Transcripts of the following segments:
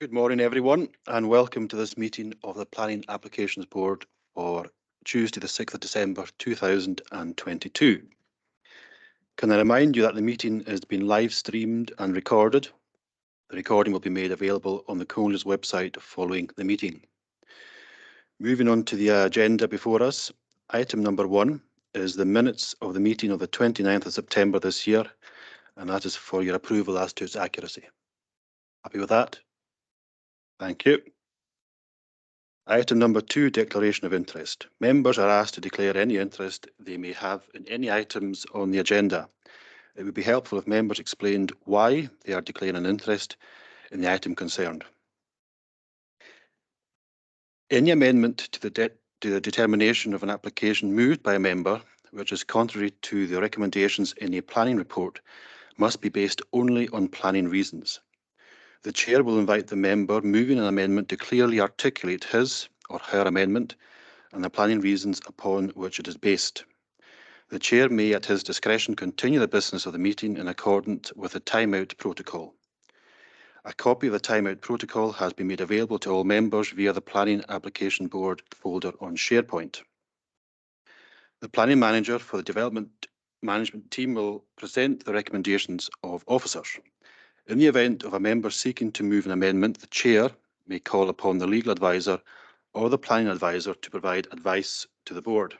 Good morning, everyone, and welcome to this meeting of the Planning Applications Board for Tuesday, the 6th of December 2022. Can I remind you that the meeting is being live streamed and recorded? The recording will be made available on the Colne's website following the meeting. Moving on to the agenda before us, item number 1 is the minutes of the meeting of the 29th of September this year, and that is for your approval as to its accuracy. Happy with that? Thank you. Item number 2, declaration of interest. Members are asked to declare any interest they may have in any items on the agenda. It would be helpful if members explained why they are declaring an interest in the item concerned. Any amendment to the determination of an application moved by a member, which is contrary to the recommendations in a planning report, must be based only on planning reasons. The Chair will invite the member moving an amendment to clearly articulate his or her amendment and the planning reasons upon which it is based. The Chair may, at his discretion, continue the business of the meeting in accordance with the timeout protocol. A copy of the timeout protocol has been made available to all members via the Planning Application Board folder on SharePoint. The Planning Manager for the Development Management Team will present the recommendations of officers. In the event of a member seeking to move an amendment, the Chair may call upon the legal advisor or the planning advisor to provide advice to the board.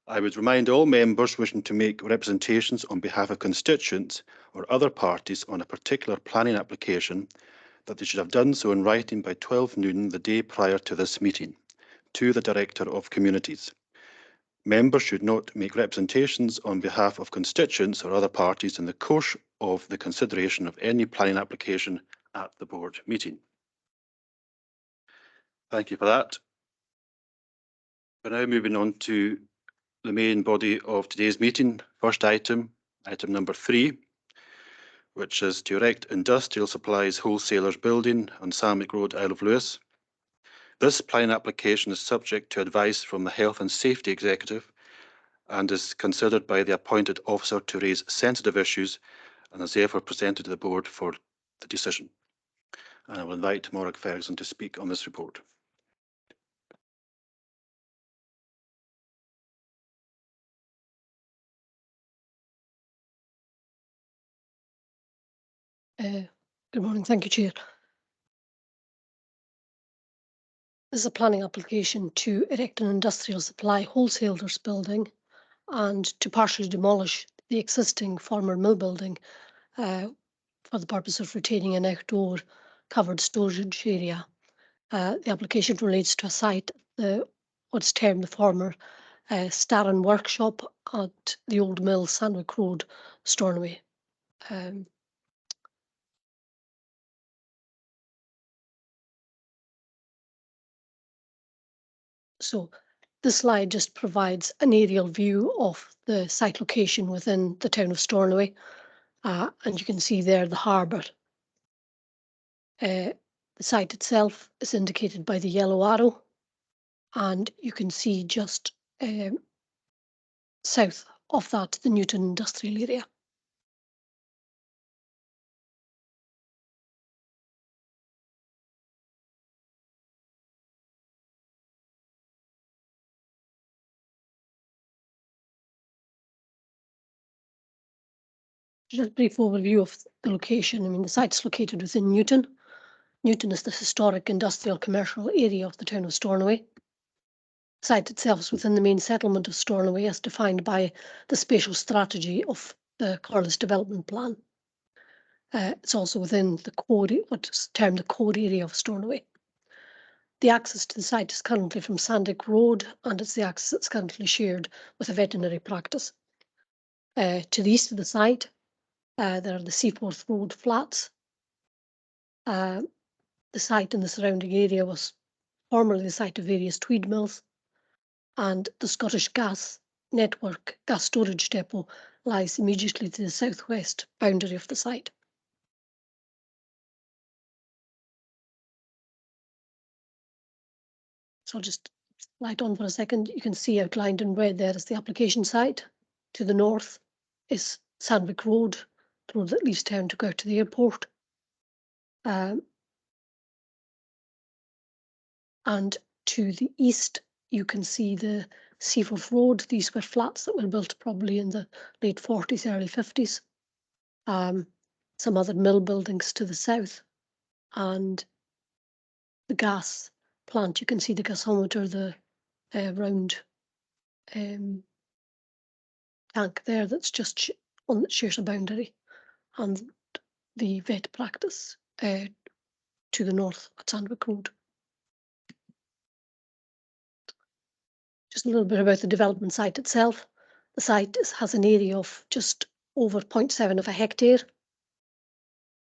I would remind all members wishing to make representations on behalf of constituents or other parties on a particular planning application that they should have done so in writing by 12 noon the day prior to this meeting to the Director of Communities. Members should not make representations on behalf of constituents or other parties in the course of the consideration of any planning application at the board meeting. Thank you for that. We're now moving on to the main body of today's meeting. First item number 3, which is to erect Industrial Supplies Wholesalers Building on Sandwick Road, Isle of Lewis. This planning application is subject to advice from the Health and Safety Executive and is considered by the appointed officer to raise sensitive issues and is therefore presented to the board for the decision. And I will invite Morag Ferguson to speak on this report. Good morning. Thank you, Chair. This is a planning application to erect an industrial supply wholesalers building and to partially demolish the existing former mill building for the purpose of retaining an outdoor covered storage area. The application relates to a site, what's termed the former Starren Workshop at the Old Mill, Sandwick Road, Stornoway. So this slide just provides an aerial view of the site location within the town of Stornoway, and you can see there the harbour. The site itself is indicated by the yellow arrow, and you can see just south of that the Newton industrial area. Just a brief overview of the location. I mean, the site's located within Newton. Newton is the historic industrial commercial area of the town of Stornoway. The site itself is within the main settlement of Stornoway as defined by the spatial strategy of the Corliss Development Plan. It's also within the core, what's termed the core area of Stornoway. The access to the site is currently from Sandwick Road, and it's the access that's currently shared with a veterinary practice. To the east of the site, there are the Seaforth Road flats. The site and the surrounding area was formerly the site of various Tweed mills, and the Scottish Gas Network gas storage depot lies immediately to the southwest boundary of the site. So I'll just slide on for a second. You can see outlined in red there is the application site. To the north is Sandwick Road, the road that leaves town to go out to the airport. And to the east, you can see the Seaforth Road. These were flats that were built probably in the late 40s, early 50s. Some other mill buildings to the south, and the gas plant. You can see the gasometer, the round tank there that's just on that shares a boundary, and the vet practice to the north at Sandwick Road. Just a little bit about the development site itself. The site has an area of just over 0.7 of a hectare.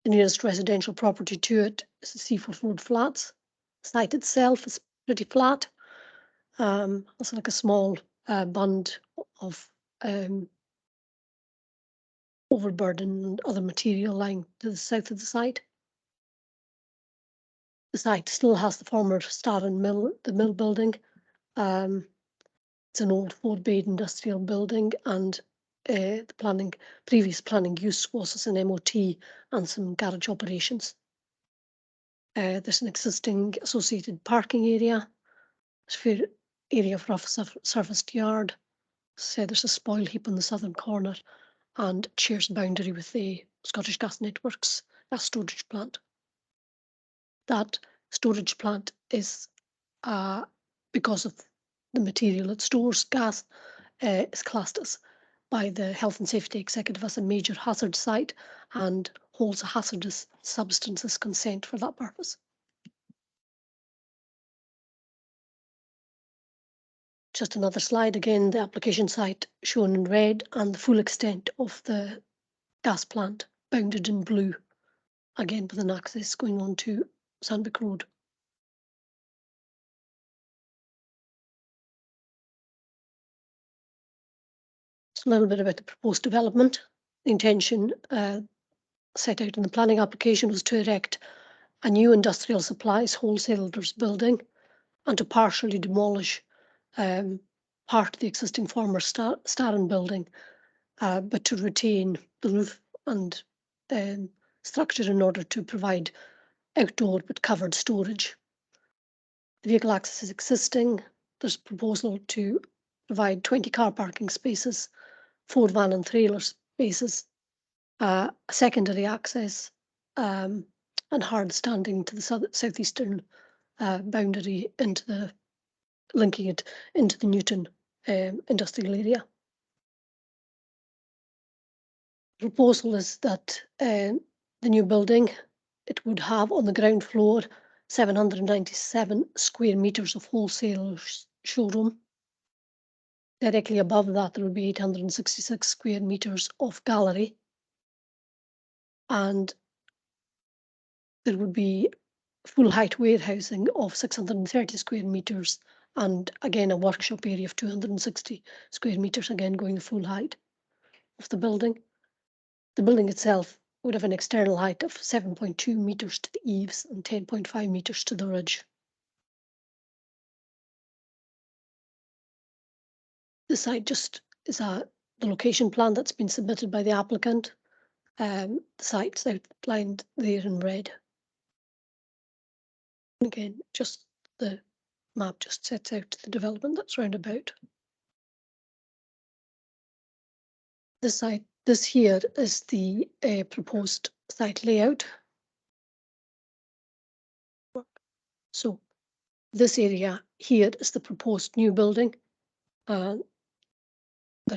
The nearest residential property to it is the Seaforth Road Flats. The site itself is pretty flat. It's like a small bund of overburden and other material lying to the south of the site. The site still has the former Starin Mill, the mill building. It's an old four-bayed industrial building, and the previous planning use was as an MOT and some garage operations. There's an existing associated parking area, area for serviced yard. So there's a spoil heap on the southern corner, and it shares boundary with the Scottish Gas Networks gas storage plant. That storage plant is, because of the material it stores, gas, is classed as by the Health and Safety Executive as a major hazard site and holds a hazardous substances consent for that purpose. Just another slide again, the application site shown in red and the full extent of the gas plant bounded in blue, again with an access going on to Sandwick Road. A little bit about the proposed development. The intention set out in the planning application was to erect a new industrial supplies wholesalers building and to partially demolish part of the existing former Starin building, but to retain the roof and structure in order to provide outdoor but covered storage. The vehicle access is existing. There's a proposal to provide 20 car parking spaces, 4 van and trailer spaces, secondary access, and hard standing to the southeastern boundary linking it into the Newton industrial area. The proposal is that the new building, it would have on the ground floor 797 square meters of wholesale showroom. Directly above that, there will be 866 square meters of gallery. And there would be full height warehousing of 630 square meters, and again a workshop area of 260 square meters, again going the full height of the building. The building itself would have an external height of 7.2 meters to the eaves and 10.5 meters to the ridge. The site just is the location plan that's been submitted by the applicant. The site's outlined there in red. Again, just the map just sets out the development that's round about. This here is the proposed site layout. So this area here is the proposed new building that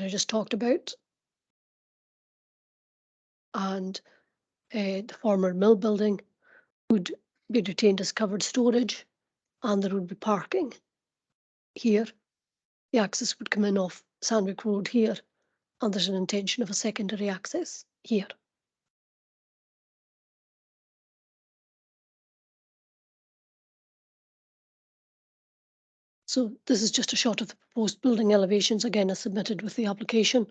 I just talked about. And the former mill building would be retained as covered storage, and there would be parking here. The access would come in off Sandwick Road here, and there's an intention of a secondary access here. So this is just a shot of the proposed building elevations, again as submitted with the application.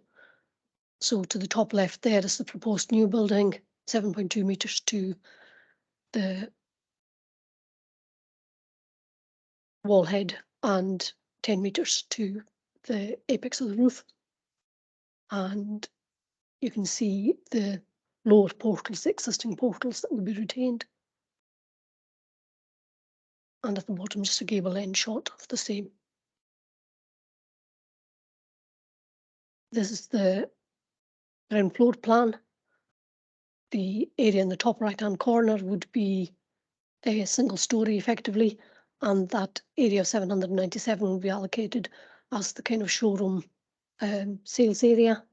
So to the top left there is the proposed new building, 7.2 meters to the wall head and 10 meters to the apex of the roof. And you can see the lower portals, the existing portals that will be retained and at the bottom just a gable end shot of the same. This is the ground floor plan. The area in the top right hand corner would be a single story effectively, and that area of 797 will be allocated as the kind of showroom sales area.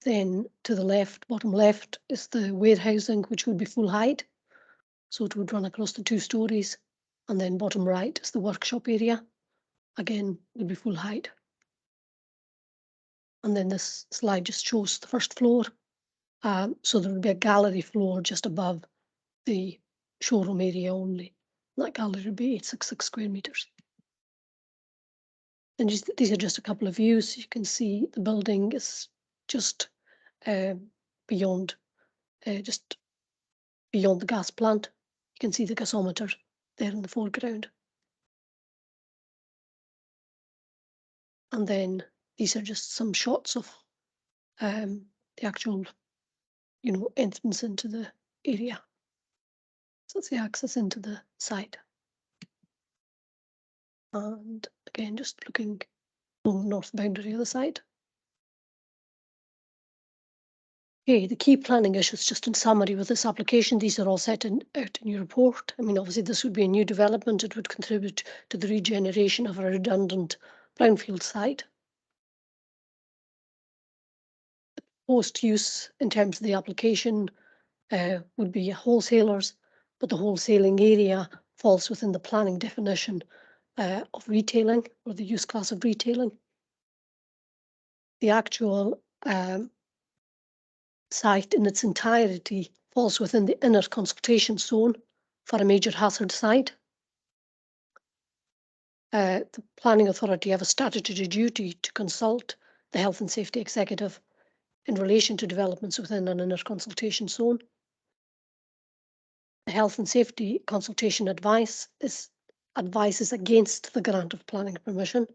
Then to the left, bottom left, is the warehousing, which would be full height. So it would run across the 2 stories. And then bottom right is the workshop area. Again, would be full height. And then this slide just shows the first floor. So there would be a gallery floor just above the showroom area only. That gallery would be 866 square meters. And these are just a couple of views. You can see the building is just beyond the gas plant. You can see the gasometer there in the foreground. And then these are just some shots of the actual, entrance into the area. So that's the access into the site. And again, just looking along the north boundary of the site. Okay, the key planning issues, just in summary with this application, these are all set out in your report. I mean, obviously this would be a new development. It would contribute to the regeneration of a redundant brownfield site. Post use in terms of the application would be wholesalers, but the wholesaling area falls within the planning definition of retailing, or the use class of retailing. The actual site in its entirety falls within the inner consultation zone for a major hazard site. The planning authority have a statutory duty to consult the health and safety executive in relation to developments within an inner consultation zone. The health and safety consultation advises against the grant of planning permission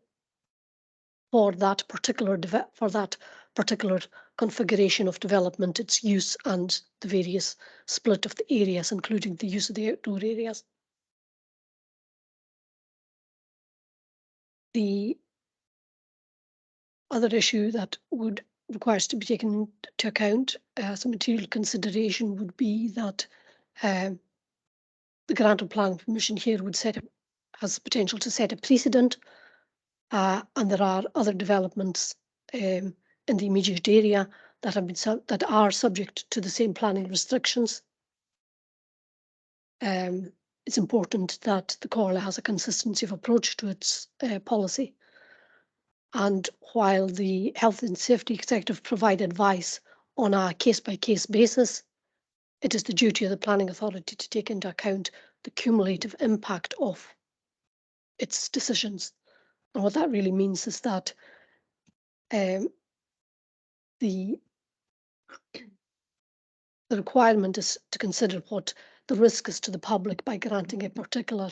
for that particular configuration of development, its use, and the various split of the areas, including the use of the outdoor areas. The other issue that requires to be taken into account as a material consideration would be that the grant of planning permission here has potential to set a precedent, and there are other developments in the immediate area that are subject to the same planning restrictions. It's important that the Corla has a consistency of approach to its policy. And while the health and safety executive provide advice on a case-by-case basis, it is the duty of the planning authority to take into account the cumulative impact of its decisions. And what that really means is that the requirement is to consider what the risk is to the public by granting a particular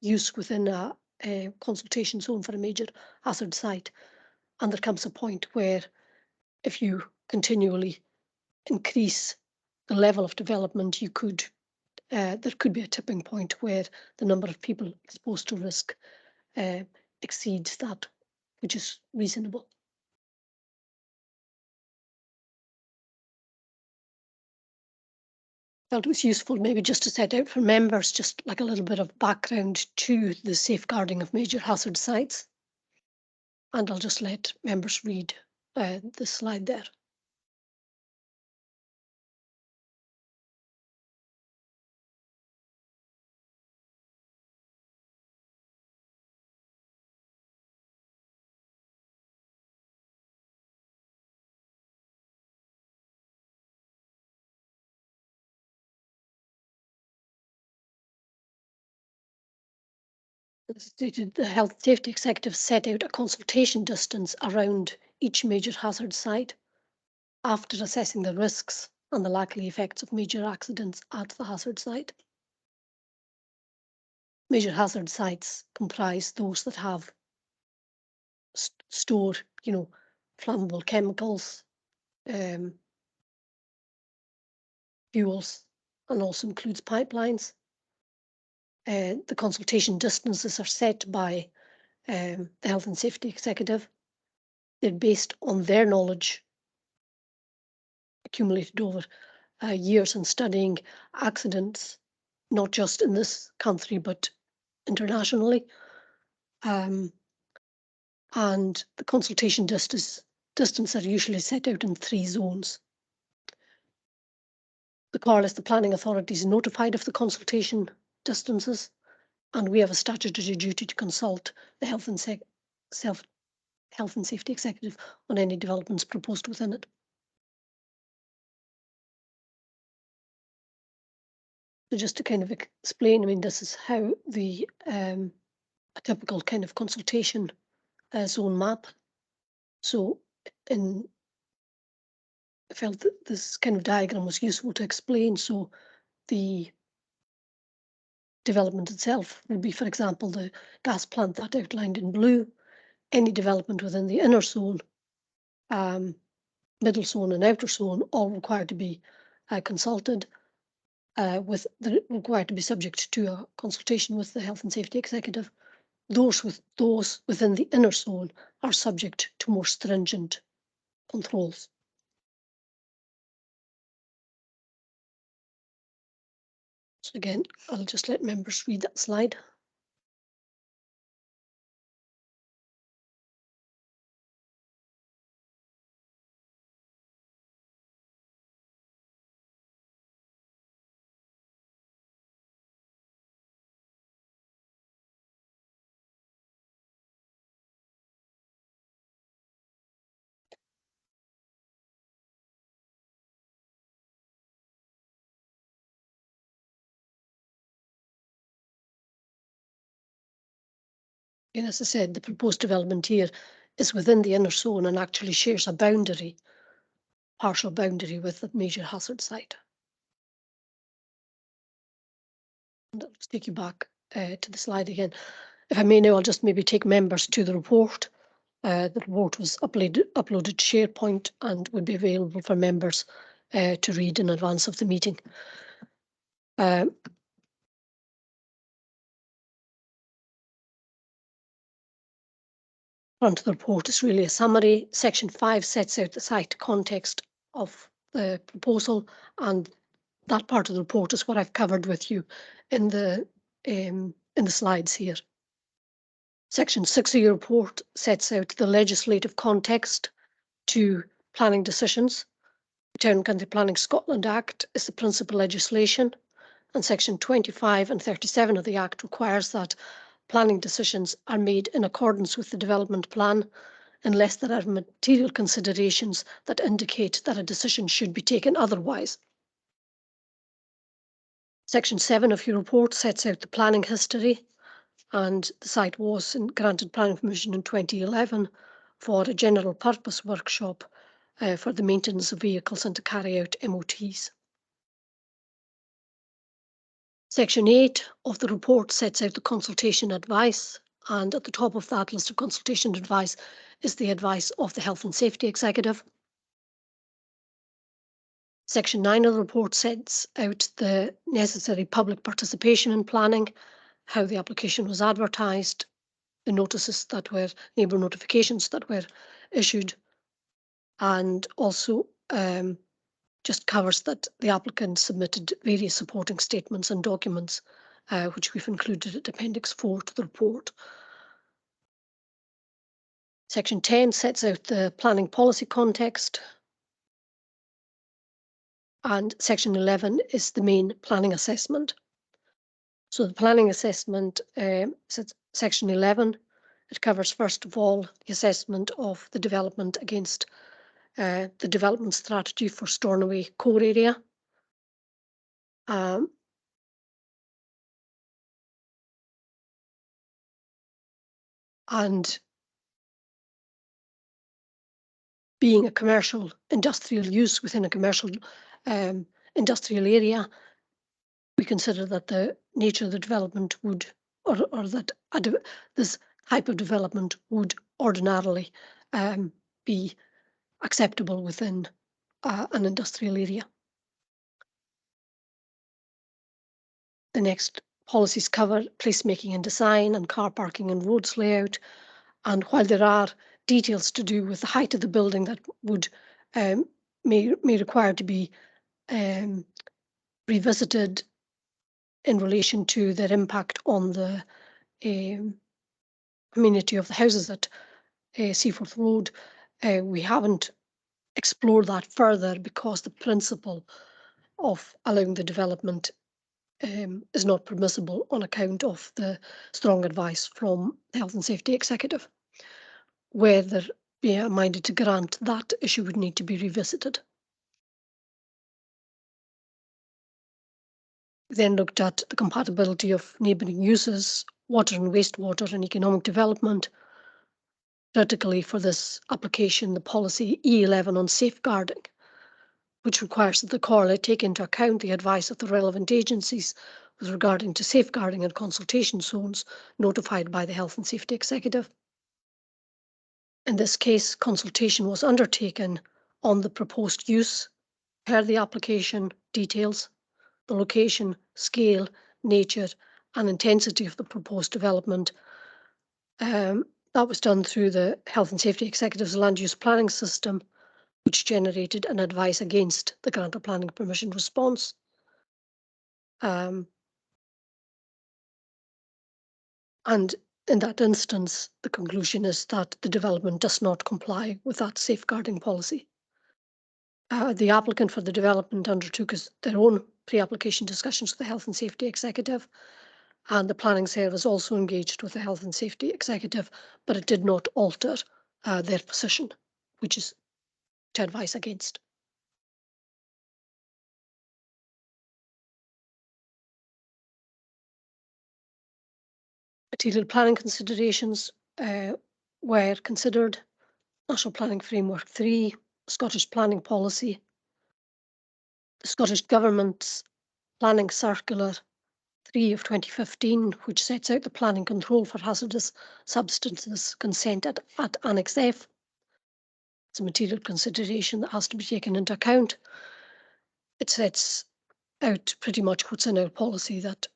use within a consultation zone for a major hazard site. And there comes a point where if you continually increase the level of development, there could be a tipping point where the number of people exposed to risk exceeds that which is reasonable. Felt it was useful maybe just to set out for members just like a little bit of background to the safeguarding of major hazard sites. And I'll just let members read the slide there. As stated, the health safety executive set out a consultation distance around each major hazard site after assessing the risks and the likely effects of major accidents at the hazard site. Major hazard sites comprise those that have stored, flammable chemicals, fuels, and also includes pipelines. The consultation distances are set by the Health and Safety Executive. They're based on their knowledge accumulated over years in studying accidents, not just in this country, but internationally. And the consultation distance are usually set out in 3 zones. The CARL, the planning authority, is notified of the consultation distances, and we have a statutory duty to consult the Health and Safety Executive on any developments proposed within it. So just to kind of explain, I mean, this is how the a typical kind of consultation zone map. So I felt that this kind of diagram was useful to explain. So the development itself would be, for example, the gas plant that outlined in blue, any development within the inner zone, middle zone and outer zone, all required to be consulted, required to be subject to a consultation with the Health and Safety Executive. Those within the inner zone are subject to more stringent controls. So again, I'll just let members read that slide. And as I said, the proposed development here is within the inner zone and actually shares a boundary, partial boundary, with the major hazard site. And I'll just take you back to the slide again. If I may now, I'll just maybe take members to the report. The report was uploaded to SharePoint and would be available for members to read in advance of the meeting. Front of the report is really a summary. Section 5 sets out the site context of the proposal, and that part of the report is what I've covered with you in the slides here. Section 6 of your report sets out the legislative context to planning decisions. The Town and Country Planning Scotland Act is the principal legislation, and Section 25 and 37 of the Act requires that planning decisions are made in accordance with the development plan unless there are material considerations that indicate that a decision should be taken otherwise. Section 7 of your report sets out the planning history, and the site was granted planning permission in 2011 for a general purpose workshop for the maintenance of vehicles and to carry out MOTs. Section 8 of the report sets out the consultation advice, and at the top of that list of consultation advice is the advice of the Health and Safety Executive. Section 9 of the report sets out the necessary public participation in planning, how the application was advertised, the notices that were, neighbour notifications that were issued, and also just covers that the applicant submitted various supporting statements and documents, which we've included at Appendix 4 to the report. Section 10 sets out the planning policy context, and Section 11 is the main planning assessment. So the planning assessment, Section 11, it covers first of all the assessment of the development against the development strategy for Stornoway core area. And being a commercial industrial use within a commercial industrial area, we consider that the nature of the development would, or that this type of development would ordinarily be acceptable within an industrial area. The next policies cover placemaking and design and car parking and roads layout. And while there are details to do with the height of the building that would may require to be revisited in relation to their impact on the amenity of the houses at Seaforth Road, we haven't explored that further because the principle of allowing the development is not permissible on account of the strong advice from the Health and Safety Executive. Whether we are minded to grant that issue would need to be revisited. We then looked at the compatibility of neighbouring uses, water and wastewater and economic development. Critically for this application, the policy E11 on safeguarding, which requires that the Corley take into account the advice of the relevant agencies with regarding to safeguarding and consultation zones notified by the Health and Safety Executive. In this case, consultation was undertaken on the proposed use per the application details, the location, scale, nature and intensity of the proposed development. That was done through the Health and Safety Executive's land use planning system, which generated an advice against the grant of planning permission response. And in that instance, the conclusion is that the development does not comply with that safeguarding policy. The applicant for the development undertook their own pre-application discussions with the Health and Safety Executive, and the Planning Service also engaged with the Health and Safety Executive, but it did not alter their position, which is to advise against. Material planning considerations were considered: National Planning Framework 3, Scottish Planning Policy, the Scottish Government's Planning Circular 3 of 2015, which sets out the planning control for hazardous substances consent at Annex F. It's a material consideration that has to be taken into account. It sets out pretty much what's in our policy, that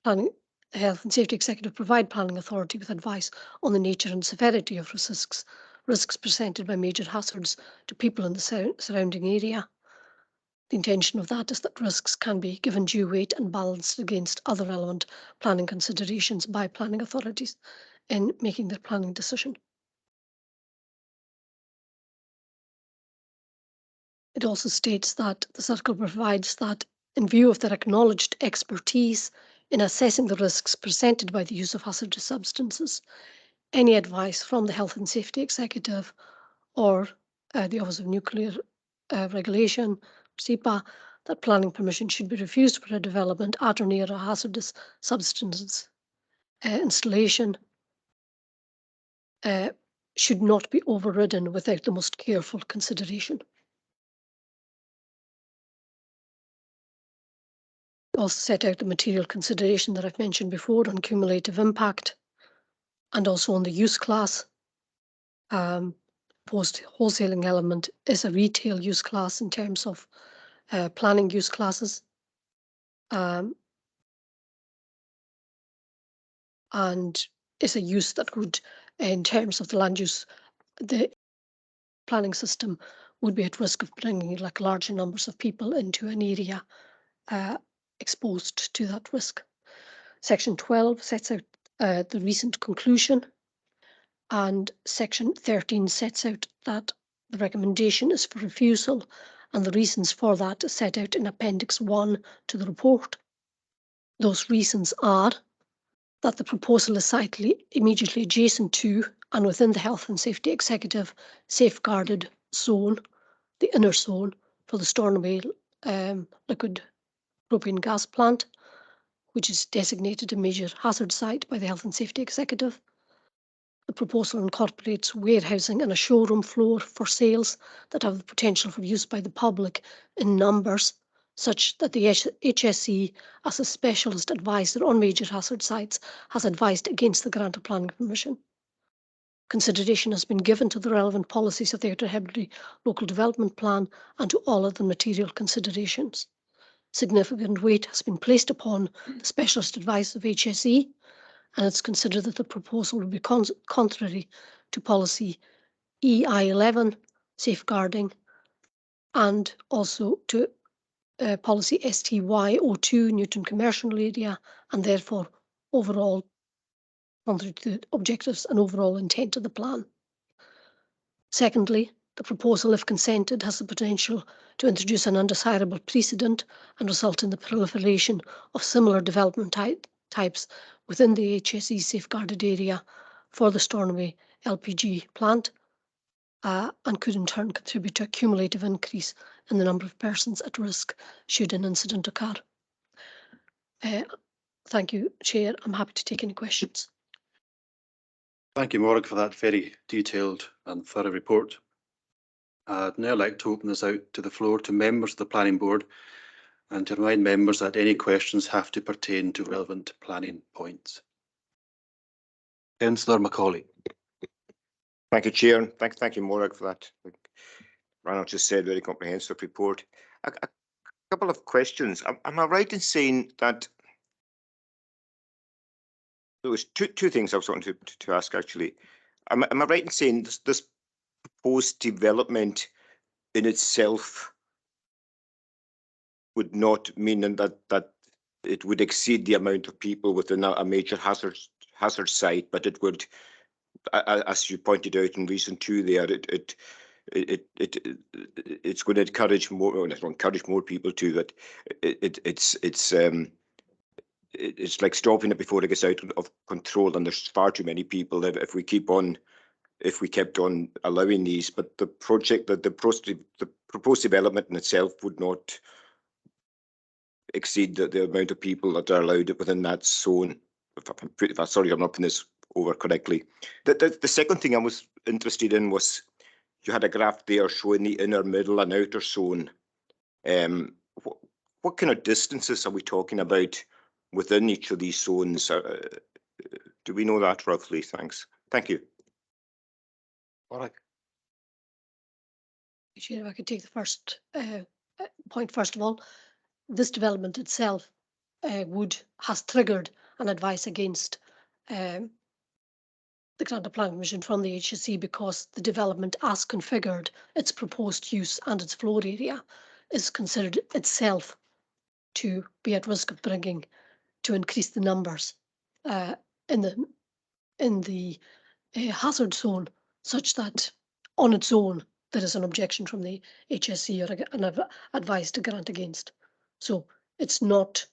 the Health and Safety Executive provide planning authority with advice on the nature and severity of risks presented by major hazards to people in the surrounding area. The intention of that is that risks can be given due weight and balanced against other relevant planning considerations by planning authorities in making their planning decision. It also states that the circular provides that, in view of their acknowledged expertise in assessing the risks presented by the use of hazardous substances, any advice from the Health and Safety Executive or the Office of Nuclear Regulation, SEPA, that planning permission should be refused for a development at or near a hazardous substances installation should not be overridden without the most careful consideration. Also set out the material consideration that I've mentioned before on cumulative impact and also on the use class. Post wholesaling element is a retail use class in terms of planning use classes. And is a use that would, in terms of the land use, the planning system would be at risk of bringing like larger numbers of people into an area exposed to that risk. Section 12 sets out the recent conclusion, and Section 13 sets out that the recommendation is for refusal, and the reasons for that are set out in Appendix 1 to the report. Those reasons are that the proposal is slightly immediately adjacent to and within the Health and Safety Executive safeguarded zone, the inner zone for the Stornoway liquid propane gas plant, which is designated a major hazard site by the Health and Safety Executive. The proposal incorporates warehousing and a showroom floor for sales that have the potential for use by the public in numbers such that the HSE, as a specialist advisor on major hazard sites, has advised against the grant of planning permission. Consideration has been given to the relevant policies of the Outer Hebrides Local Development Plan and to all other material considerations. significant weight has been placed upon the specialist advice of HSE, and it's considered that the proposal would be contrary to policy EI11, safeguarding, and also to policy STY02, Newton Commercial Area, and therefore overall contrary to the objectives and overall intent of the plan. Secondly, the proposal, if consented, has the potential to introduce an undesirable precedent and result in the proliferation of similar development types within the HSE safeguarded area for the Stornoway LPG plant, and could in turn contribute to a cumulative increase in the number of persons at risk should an incident occur. Thank you, Chair. I'm happy to take any questions. Thank you, Morag, for that very detailed and thorough report. I'd now like to open this out to the floor to members of the Planning Board and to remind members that any questions have to pertain to relevant planning points. Councillor Macaulay. Thank you, Chair. Thank you, Morag, for that. Like Ranald just said, very comprehensive report. A couple of questions. Am I right in saying that there was two things I was wanting to ask, actually. Am I right in saying this proposed development in itself would not mean that it would exceed the amount of people within a major hazard site, but it would, as you pointed out in reason 2 there, it's going to encourage more, or not encourage more people to that. It's like stopping it before it gets out of control, and there's far too many people if we kept on allowing these. But the project, the proposed development in itself would not exceed the amount of people that are allowed within that zone. Sorry, I'm not putting this over correctly. The second thing I was interested in was you had a graph there showing the inner, middle, and outer zone. What kind of distances are we talking about within each of these zones? Do we know that roughly? Thanks. Thank you. All right. Chair, if I could take the first point first of all. This development itself has triggered an advice against the grant of planning permission from the HSE because the development as configured, its proposed use and its floor area is considered itself to be at risk of bringing to increase the numbers in the hazard zone, such that on its own there is an objection from the HSE or an advice to grant against. So it's not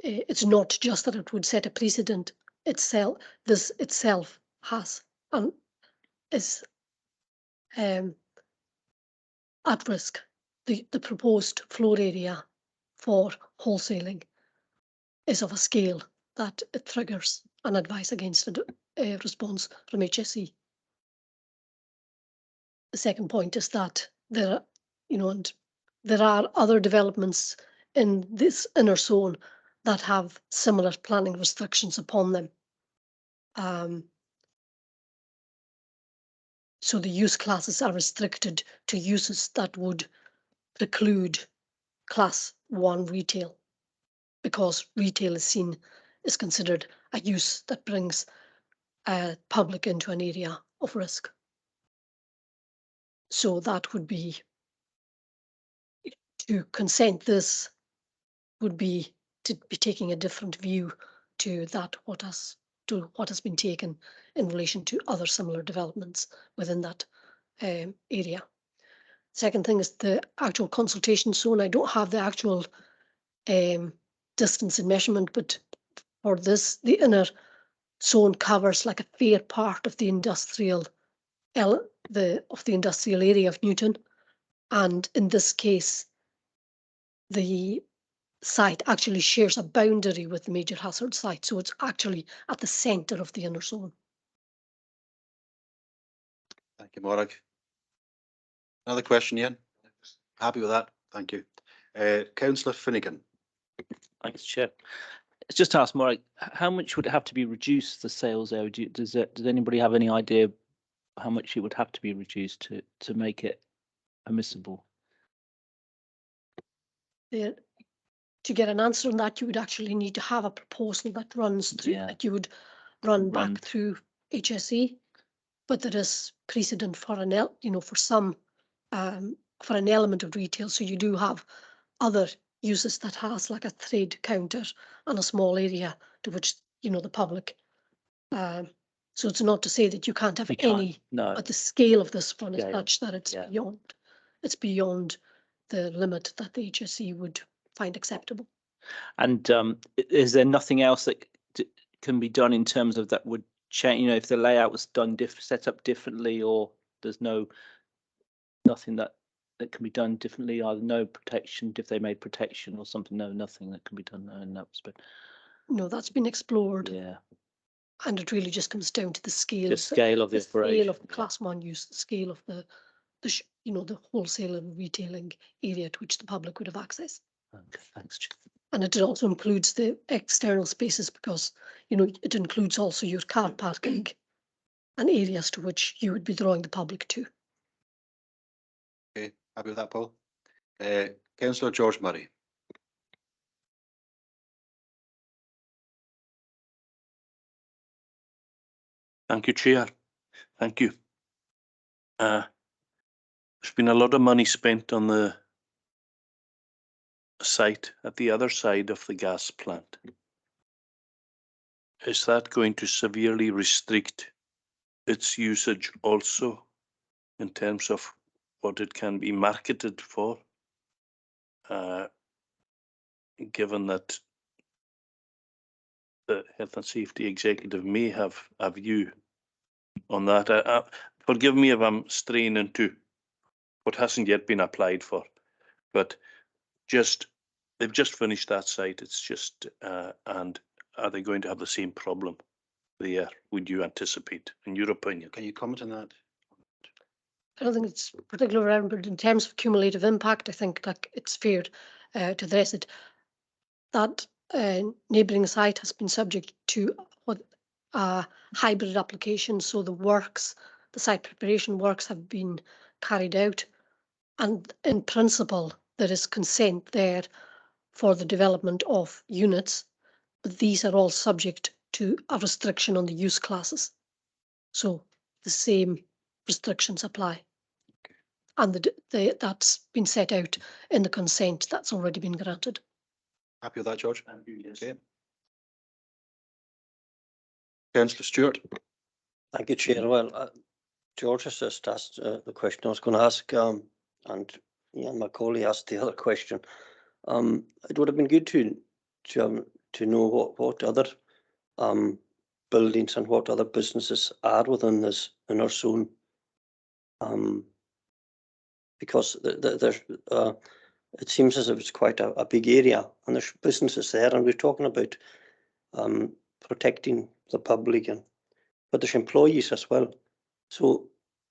just that it would set a precedent itself. This itself has and is at risk. The proposed floor area for wholesaling is of a scale that it triggers an advice against a response from HSE. The second point is that there are other developments in this inner zone that have similar planning restrictions upon them. So the use classes are restricted to uses that would preclude class 1 retail, because retail is considered a use that brings public into an area of risk. So that would be, to consent this would be to be taking a different view to what has been taken in relation to other similar developments within that area. Second thing is the actual consultation zone. I don't have the actual distance and measurement, but for this, the inner zone covers like a fair part of the industrial area of Newton, and in this case, the site actually shares a boundary with the major hazard site, so it's actually at the centre of the inner zone. Thank you, Morag. Another question, Ian? Happy with that? Thank you. Councillor Finnegan. Thanks, Chair. It's just to ask Morag, how much would it have to be reduced, the sales area? Does anybody have any idea how much it would have to be reduced to make it permissible? to get an answer on that, you would actually need to have a proposal that runs through, Yeah. that you would run Run. back through HSE. But there is precedent for for some, for an element of retail. So you do have other uses that has like a trade counter and a small area to which, the public. So it's not to say that you can't have We can't, any, no. but the scale of this one is Scale, such that it's yeah. beyond the limit that the HSE would find acceptable. And is there nothing else that can be done in terms of that would change, if the layout was done set up differently, or there's nothing that can be done differently, either no protection, if they made protection or something? No, nothing that can be done in that respect. No, that's been explored. Yeah. And it really just comes down to the scale. The scale of the operation. Scale of the Class 1 use, the scale of the wholesale and retailing area to which the public would have access. Okay, thanks, Chair. And it also includes the external spaces because, it includes also your car parking and areas to which you would be drawing the public to. Okay, happy with that, Paul? Councillor George Murray. Thank you, Chair. Thank you. There's been a lot of money spent on the site at the other side of the gas plant. Is that going to severely restrict its usage also in terms of what it can be marketed for? Given that the Health and Safety Executive may have a view on that. Forgive me if I'm straying into what hasn't yet been applied for, but they've just finished that site. It's just, and are they going to have the same problem there, would you anticipate, in your opinion? Can you comment on that? I don't think it's particularly relevant, but in terms of cumulative impact, I think it's fair to address it. That neighbouring site has been subject to what hybrid application. So the site preparation works have been carried out, and in principle there is consent there for the development of units, but these are all subject to a restriction on the use classes. So the same restrictions apply. Okay. And that's been set out in the consent that's already been granted. Happy with that, George? Thank you, yes. Okay. Councillor Stewart. Thank you, Chair. Well, George has just asked the question I was going to ask, and Ian Macaulay asked the other question. It would have been good to know what other buildings and what other businesses are within this inner zone, because there's it seems as if it's quite a big area, and there's businesses there, and we're talking about protecting the public, but there's employees as well. So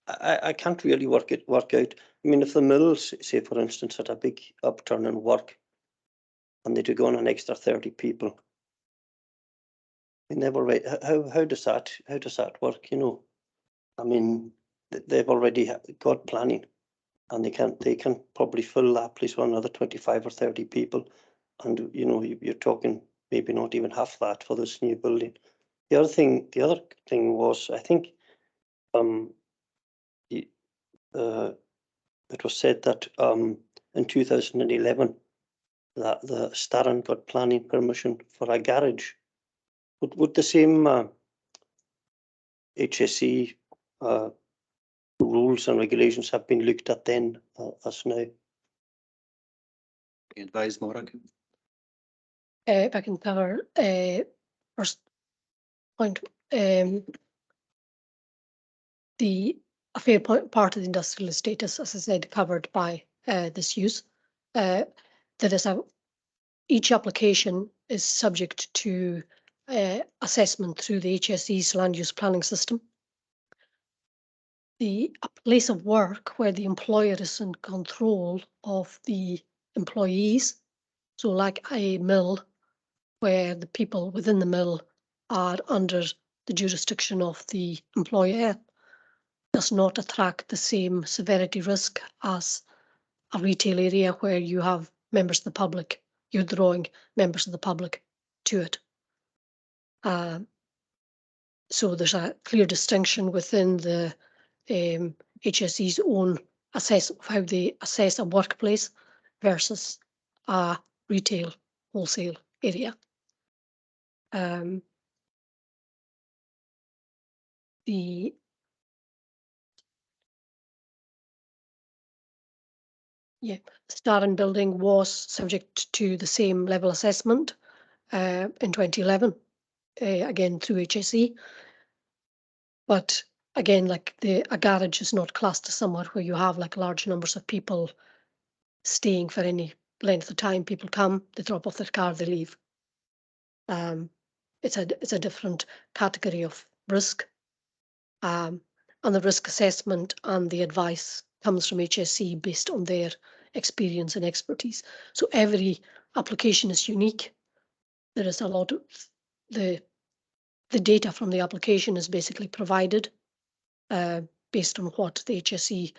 I can't really work out. I mean, if the mills, say for instance, had a big upturn in work, and they took on an extra 30 people, how does that work? I mean, they've already got planning, and they can probably fill that place with another 25 or 30 people, and you're talking maybe not even half that for this new building. The other thing was, I think it was said that in 2011 that the Starran got planning permission for a garage. Would the same HSE rules and regulations have been looked at then as now? Advise Morag. If I can cover first point, a fair part of the industrial estate is, as I said, covered by this use. That is each application is subject to assessment through the HSE's land use planning system. A place of work where the employer is in control of the employees, so like a mill where the people within the mill are under the jurisdiction of the employer, does not attract the same severity risk as a retail area where you have members of the public, you're drawing members of the public to it. So there's a clear distinction within the HSE's own assessment of how they assess a workplace versus a retail wholesale area. The Starin building was subject to the same level assessment in 2011, again through HSE. But again, like a garage is not classed as somewhere where you have like large numbers of people staying for any length of time. People come, they drop off their car, they leave. It's a different category of risk. And the risk assessment and the advice comes from HSE based on their experience and expertise. So every application is unique. There is a lot of the data from the application is basically provided based on what the HSE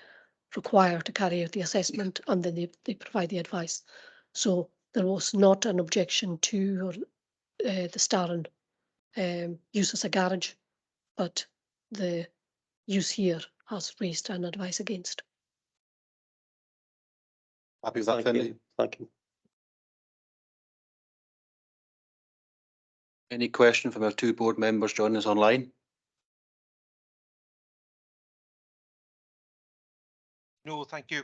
require to carry out the assessment, and then they provide the advice. So there was not an objection to the Starin use as a garage, but the use here has raised an advice against. Happy with that, Thank Finlay? you. Thank you. Any question from our two board members joining us online? No, thank you.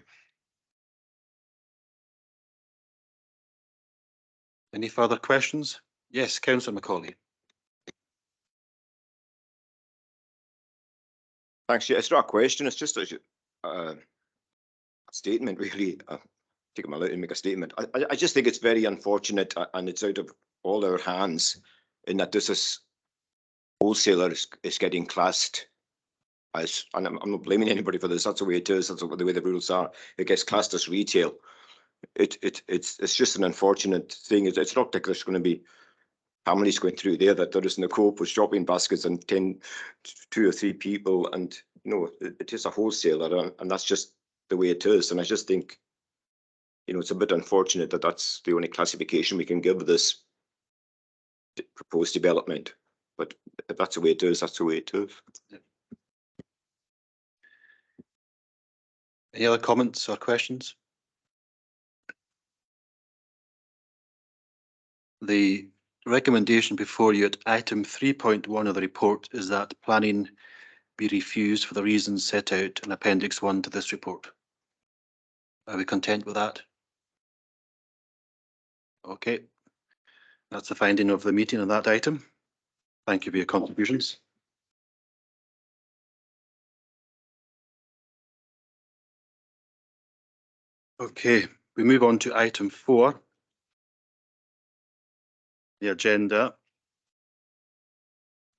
Any further questions? Yes, Councillor Macaulay. Thanks. Yeah, it's not a question. It's just a statement, really. Take them out and make a statement. I just think it's very unfortunate, and it's out of all our hands, in that this is wholesaler is getting classed as, and I'm not blaming anybody for this. That's the way it is. That's the way the rules are. It gets classed as retail. It's just an unfortunate thing. It's not like there's going to be families going through there that there isn't a co-op with shopping baskets and 2 or 3 people, and you know, it is a wholesaler, and that's just the way it is. And I just think, you know, it's a bit unfortunate that that's the only classification we can give this proposed development. But if that's the way it is, that's the way it is. Any other comments or questions? The recommendation before you at item 3.1 of the report is that planning be refused for the reasons set out in Appendix 1 to this report. Are we content with that? Okay. That's the finding of the meeting on that item. Thank you for your contributions. Okay, we move on to item 4. The agenda.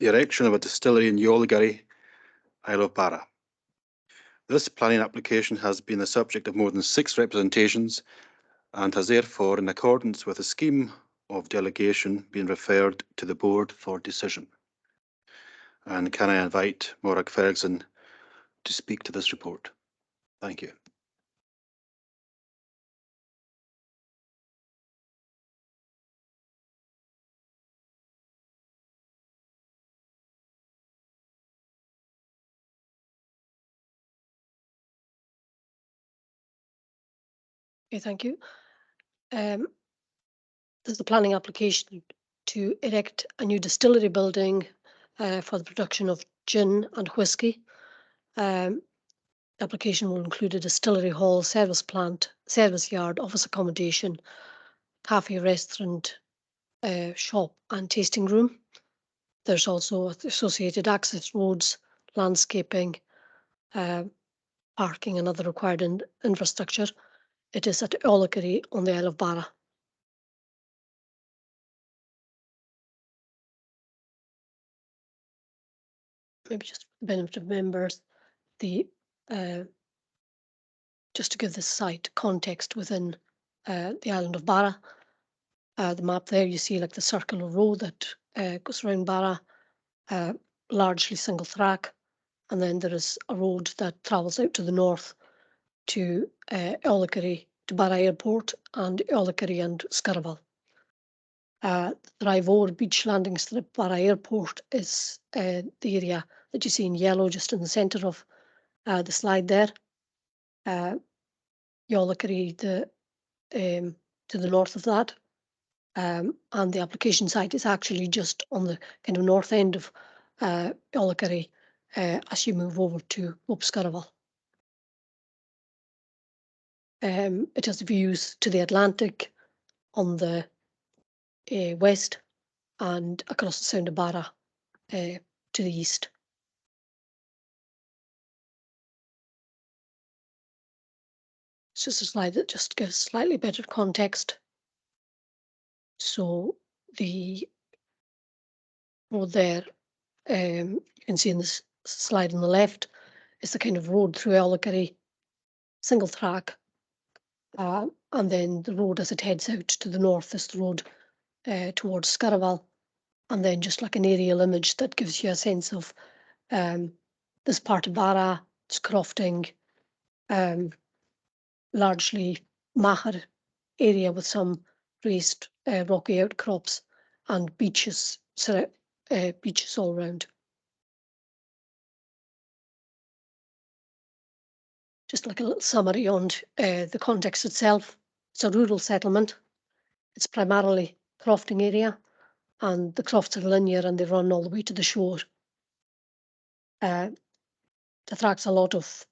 The erection of a distillery in Yolgari, Isle of Barra. This planning application has been the subject of more than 6 representations and has therefore, in accordance with the scheme of delegation, been referred to the board for decision. And can I invite Morag Ferguson to speak to this report? Thank you. Okay, thank you. There's a planning application to erect a new distillery building for the production of gin and whisky. The application will include a distillery hall, service plant, service yard, office accommodation, cafe, restaurant, shop and tasting room. There's also associated access roads, landscaping, parking and other required infrastructure. It is at Ollagary on the Isle of Barra. Maybe just for the benefit of members, just to give the site context within the island of Barra. The map there, you see like the circular road that goes around Barra, largely single track, and then there is a road that travels out to the north to Ollagary to Barra Airport and Ullacarry and Scurrival. The Thrive Over Beach Landing Strip, Barra Airport, is the area that you see in yellow just in the centre of the slide there. Ullacarry to the north of that. And the application site is actually just on the kind of north end of Ullacarry as you move over to Scurrival. It has views to the Atlantic on the west and across the Sound of Barra to the east. It's just a slide that just gives slightly better context. So the road there, you can see in this slide on the left, is the kind of road through Ullacarry, single track. And then the road as it heads out to the north is the road towards Scurrival. And then just like an aerial image that gives you a sense of this part of Barra, it's crofting, largely Mahar area with some raised rocky outcrops and beaches, beaches all around. Just like a little summary on the context itself. It's a rural settlement. It's primarily crofting area, and the crofts are linear and they run all the way to the shore. It attracts a lot of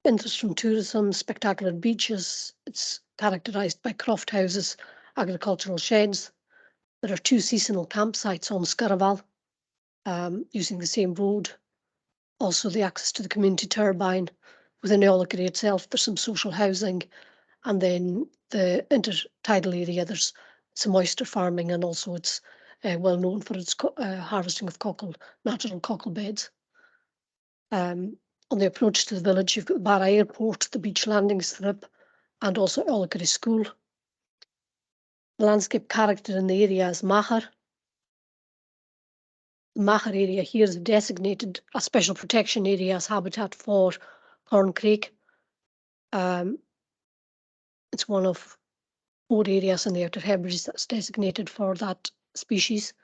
interest from tourism, spectacular beaches. It's characterised by croft houses, agricultural sheds. There are 2 seasonal campsites on Scurrival using the same road. Also the access to the community turbine. Within Ullacarry itself, there's some social housing. And then the intertidal area, there's some oyster farming, and also it's well known for its harvesting of natural cockle beds. On the approach to the village, you've got Barra Airport, the beach landing strip, and also Ullacarry School. The landscape character in the area is Mahar. The Mahar area here is designated a special protection area as habitat for corncrake. It's one of 4 areas in the Outer Hebrides that's designated for that species.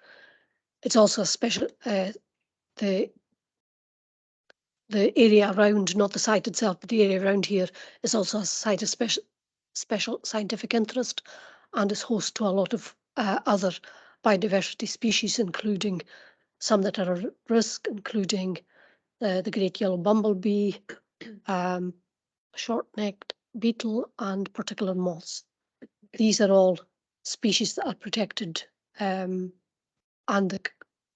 It's also a special, the area around, not the site itself, but the area around here is also a site of special scientific interest and is host to a lot of other biodiversity species, including some that are at risk, including the great yellow bumblebee, short-necked beetle, and particular moths. These are all species that are protected, and the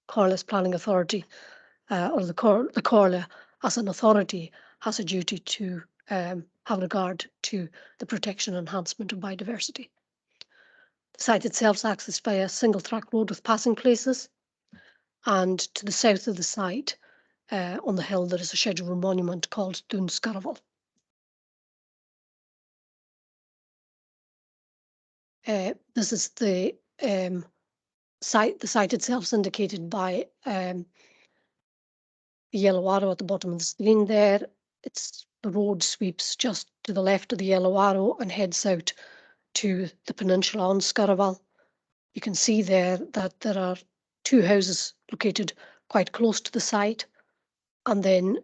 Corless Planning Authority, or the Corla as an authority, has a duty to have regard to the protection and enhancement of biodiversity. The site itself is accessed by a single track road with passing places, and to the south of the site, on the hill, there is a scheduled monument called Dún Scurrival. This is the site. The site itself is indicated by the yellow arrow at the bottom of the screen there. The road sweeps just to the left of the yellow arrow and heads out to the peninsula on Scurrival. You can see there that there are 2 houses located quite close to the site, and then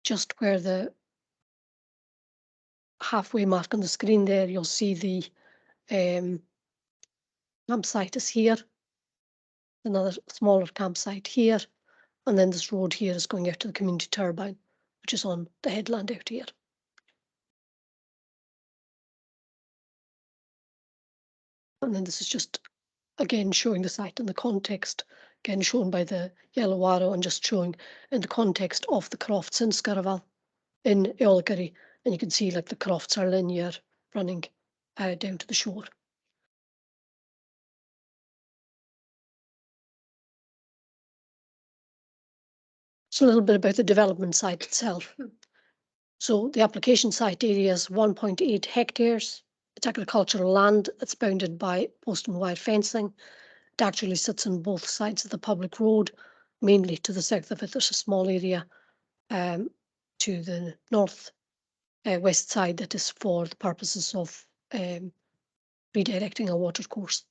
just where the halfway mark on the screen there, you'll see the campsite is here, another smaller campsite here, and then this road here is going out to the community turbine, which is on the headland out here. And then this is just, again, showing the site in the context, again shown by the yellow arrow, and just showing in the context of the crofts in Scurrival, in Ullacarry, and you can see like the crofts are linear, running down to the shore. So a little bit about the development site itself. So the application site area is 1.8 hectares. It's agricultural land. It's bounded by post and wire fencing. It actually sits on both sides of the public road. Mainly to the south of it, there's a small area to the north west side that is for the purposes of redirecting a water course.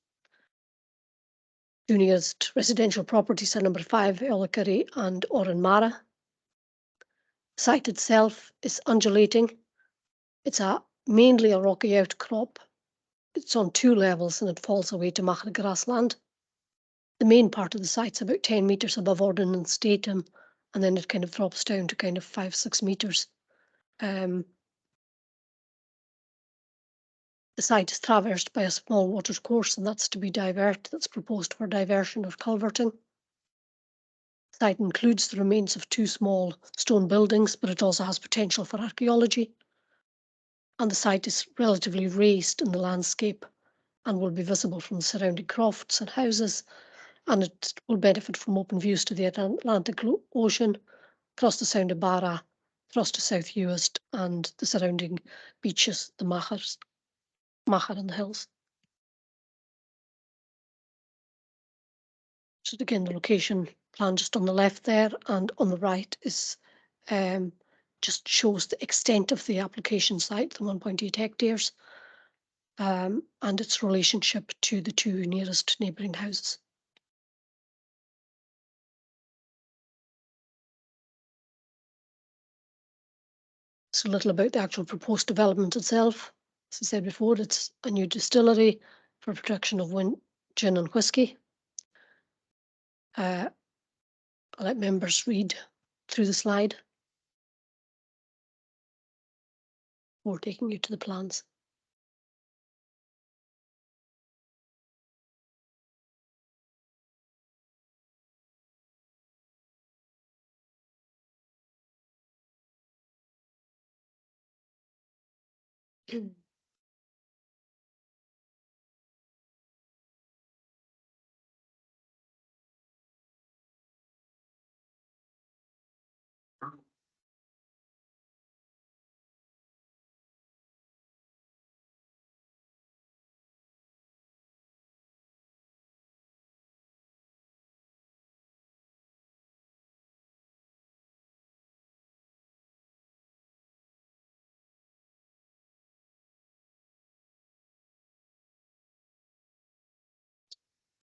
Two nearest residential properties are number 5, Eolacary and Oranmara. The site itself is undulating. It's mainly a rocky outcrop. It's on 2 levels and it falls away to Machar grassland. The main part of the site's about 10 metres above Ordnance Datum, and then it kind of drops down to kind of 5-6 metres. The site is traversed by a small water course, and that's proposed for diversion or culverting. The site includes the remains of 2 small stone buildings, but it also has potential for archaeology. And the site is relatively raised in the landscape and will be visible from the surrounding crofts and houses, and it will benefit from open views to the Atlantic Ocean, across the Sound of Barra, across to South Uist and the surrounding beaches, the Machar and the hills. So again, the location plan just on the left there, and on the right is just shows the extent of the application site, the 1.8 hectares, and its relationship to the 2 nearest neighbouring houses. So a little about the actual proposed development itself. As I said before, it's a new distillery for production of gin and whiskey. I'll let members read through the slide before taking you to the plans.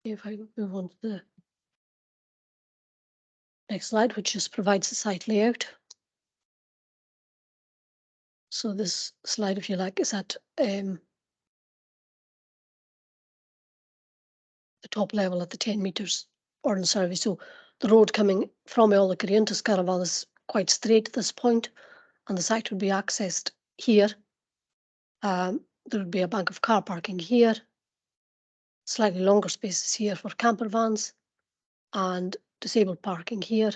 If I move on to the next slide, which just provides the site layout. So this slide, if you like, is at the top level at the 10 metres Ordnance Survey. So the road coming from Eolacary into Scaraval is quite straight at this point, and the site would be accessed here. There would be a bank of car parking here, slightly longer spaces here for camper vans, and disabled parking here.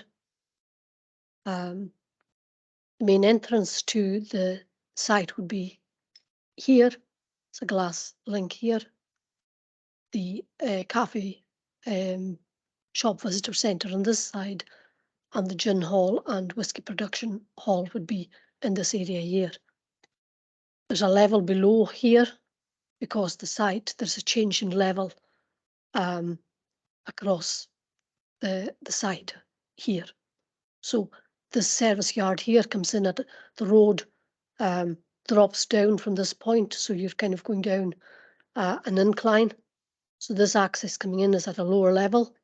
The main entrance to the site would be here. It's a glass link here. The cafe shop visitor centre on this side, and the gin hall and whisky production hall would be in this area here. There's a level below here because there's a change in level across the site here. So the service yard here comes in at the road, drops down from this point, so you're kind of going down an incline. So this access coming in is at a lower level.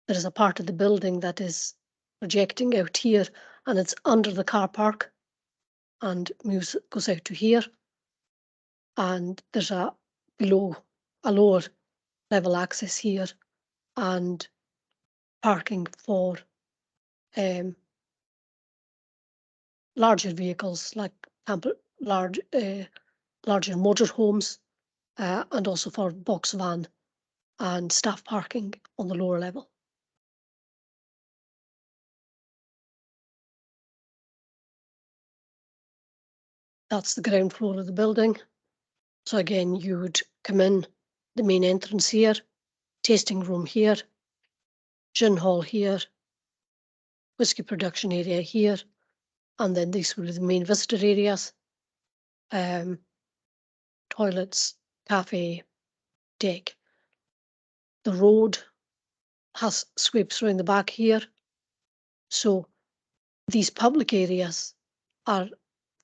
There is a part of the building that is projecting out here, and it's under the car park and goes out to here. And there's a lower level access here, and parking for larger vehicles like larger motorhomes, and also for box van and staff parking on the lower level. That's the ground floor of the building. So again, you would come in the main entrance here, tasting room here, gin hall here, whisky production area here, and then these would be the main visitor areas, toilets, cafe, deck. The road has sweeps around the back here. So these public areas are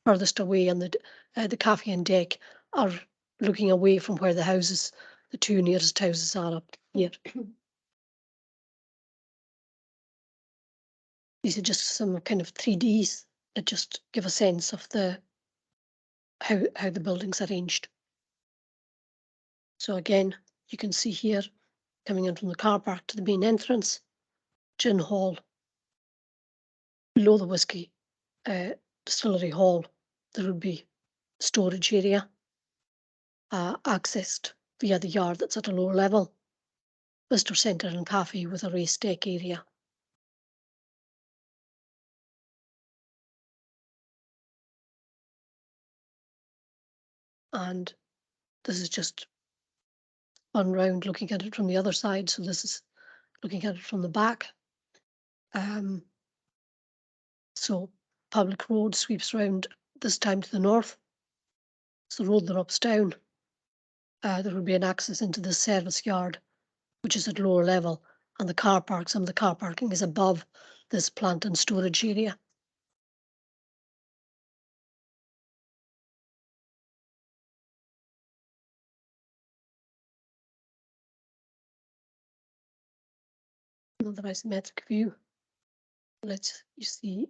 furthest away, and the cafe and deck are looking away from where the two nearest houses are up here. These are just some kind of 3Ds that just give a sense of how the building's arranged. So again, you can see here, coming in from the car park to the main entrance, gin hall. Below the whiskey distillery hall, there would be storage area accessed via the yard that's at a lower level. Visitor centre and cafe with a raised deck area. And this is just one round looking at it from the other side. So this is looking at it from the back. So public road sweeps round this time to the north. It's the road that ups down. There will be an access into the service yard, which is at lower level, and the car park. Some of the car parking is above this plant and storage area. Another isometric view. You see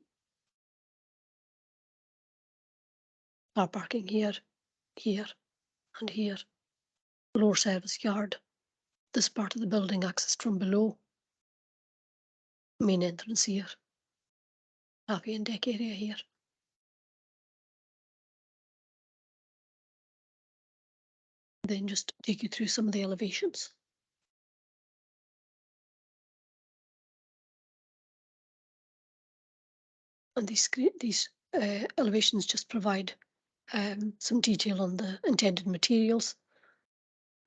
car parking here, here, and here. Lower service yard. This part of the building accessed from below. Main entrance here. Cafe and deck area here. Then just take you through some of the elevations. And these elevations just provide some detail on the intended materials.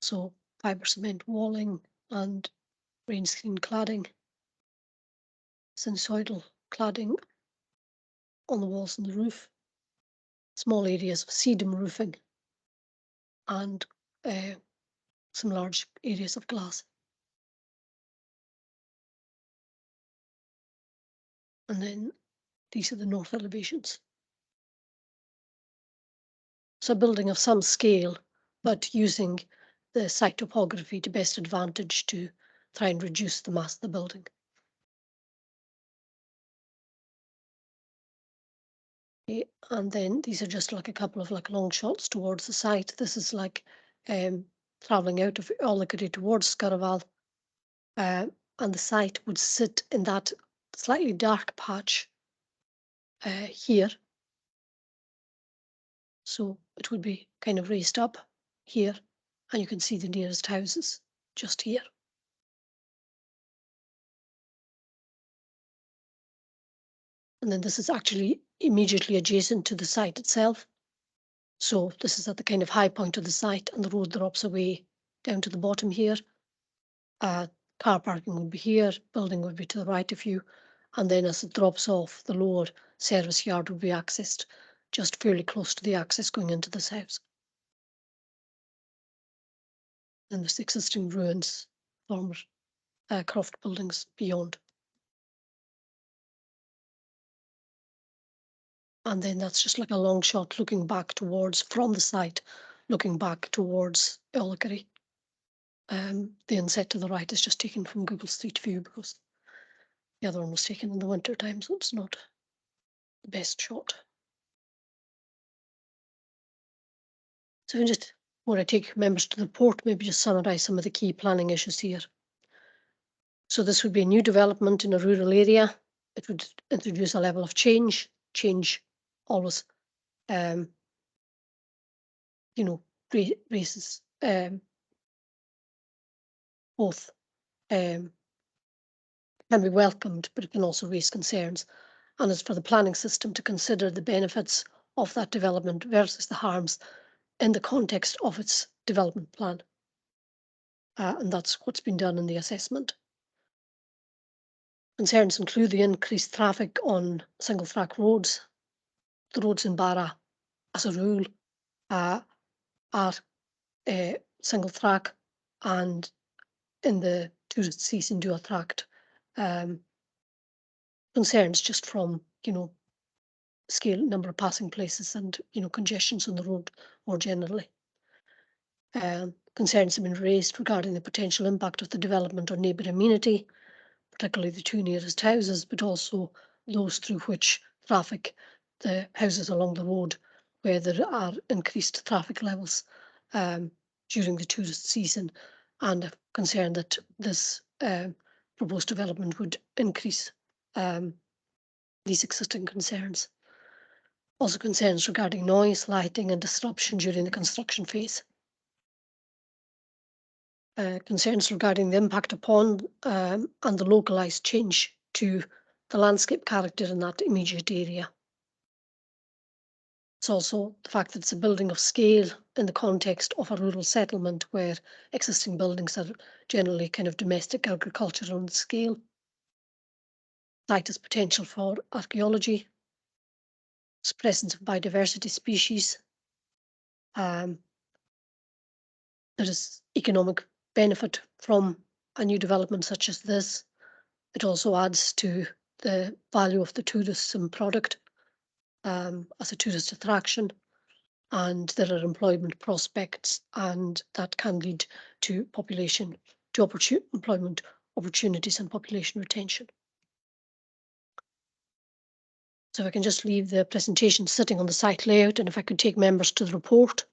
So fibre cement walling and rain screen cladding, sinusoidal cladding on the walls and the roof, small areas of sedum roofing, and some large areas of glass. And then these are the north elevations. So a building of some scale, but using the site topography to best advantage to try and reduce the mass of the building. Okay, and then these are just like a couple of long shots towards the site. This is like travelling out of Ollicory towards Scarraval, and the site would sit in that slightly dark patch here. So it would be kind of raised up here, and you can see the nearest houses just here. And then this is actually immediately adjacent to the site itself. So this is at the kind of high point of the site, and the road drops away down to the bottom here. Car parking would be here, building would be to the right of you, and then as it drops off, the lower service yard would be accessed just fairly close to the access going into this house. And there's existing ruins, former croft buildings beyond. And then that's just like a long shot looking back towards, from the site, looking back towards Ollicory. The inset to the right is just taken from Google Street View because the other one was taken in the winter time, so it's not the best shot. So just before I take members to the report, maybe just summarise some of the key planning issues here. So this would be a new development in a rural area. It would introduce a level of change. Change always, raises both can be welcomed, but it can also raise concerns. And it's for the planning system to consider the benefits of that development versus the harms in the context of its development plan. And that's what's been done in the assessment. Concerns include the increased traffic on single track roads. The roads in Barra, as a rule, are single track, and in the tourist season do attract concerns just from scale number of passing places and, congestions on the road more generally. Concerns have been raised regarding the potential impact of the development on neighbour amenity, particularly the two nearest houses, but also those through which the houses along the road where there are increased traffic levels during the tourist season, and a concern that this proposed development would increase these existing concerns. Also concerns regarding noise, lighting and disruption during the construction phase. Concerns regarding the impact upon and the localised change to the landscape character in that immediate area. It's also the fact that it's a building of scale in the context of a rural settlement where existing buildings are generally kind of domestic agricultural in scale. Site has potential for archaeology, its presence of biodiversity species. There is economic benefit from a new development such as this. It also adds to the value of the tourism product as a tourist attraction, and there are employment prospects, and that can lead to employment opportunities and population retention. So if I can just leave the presentation sitting on the site layout, and if I could take members to the report.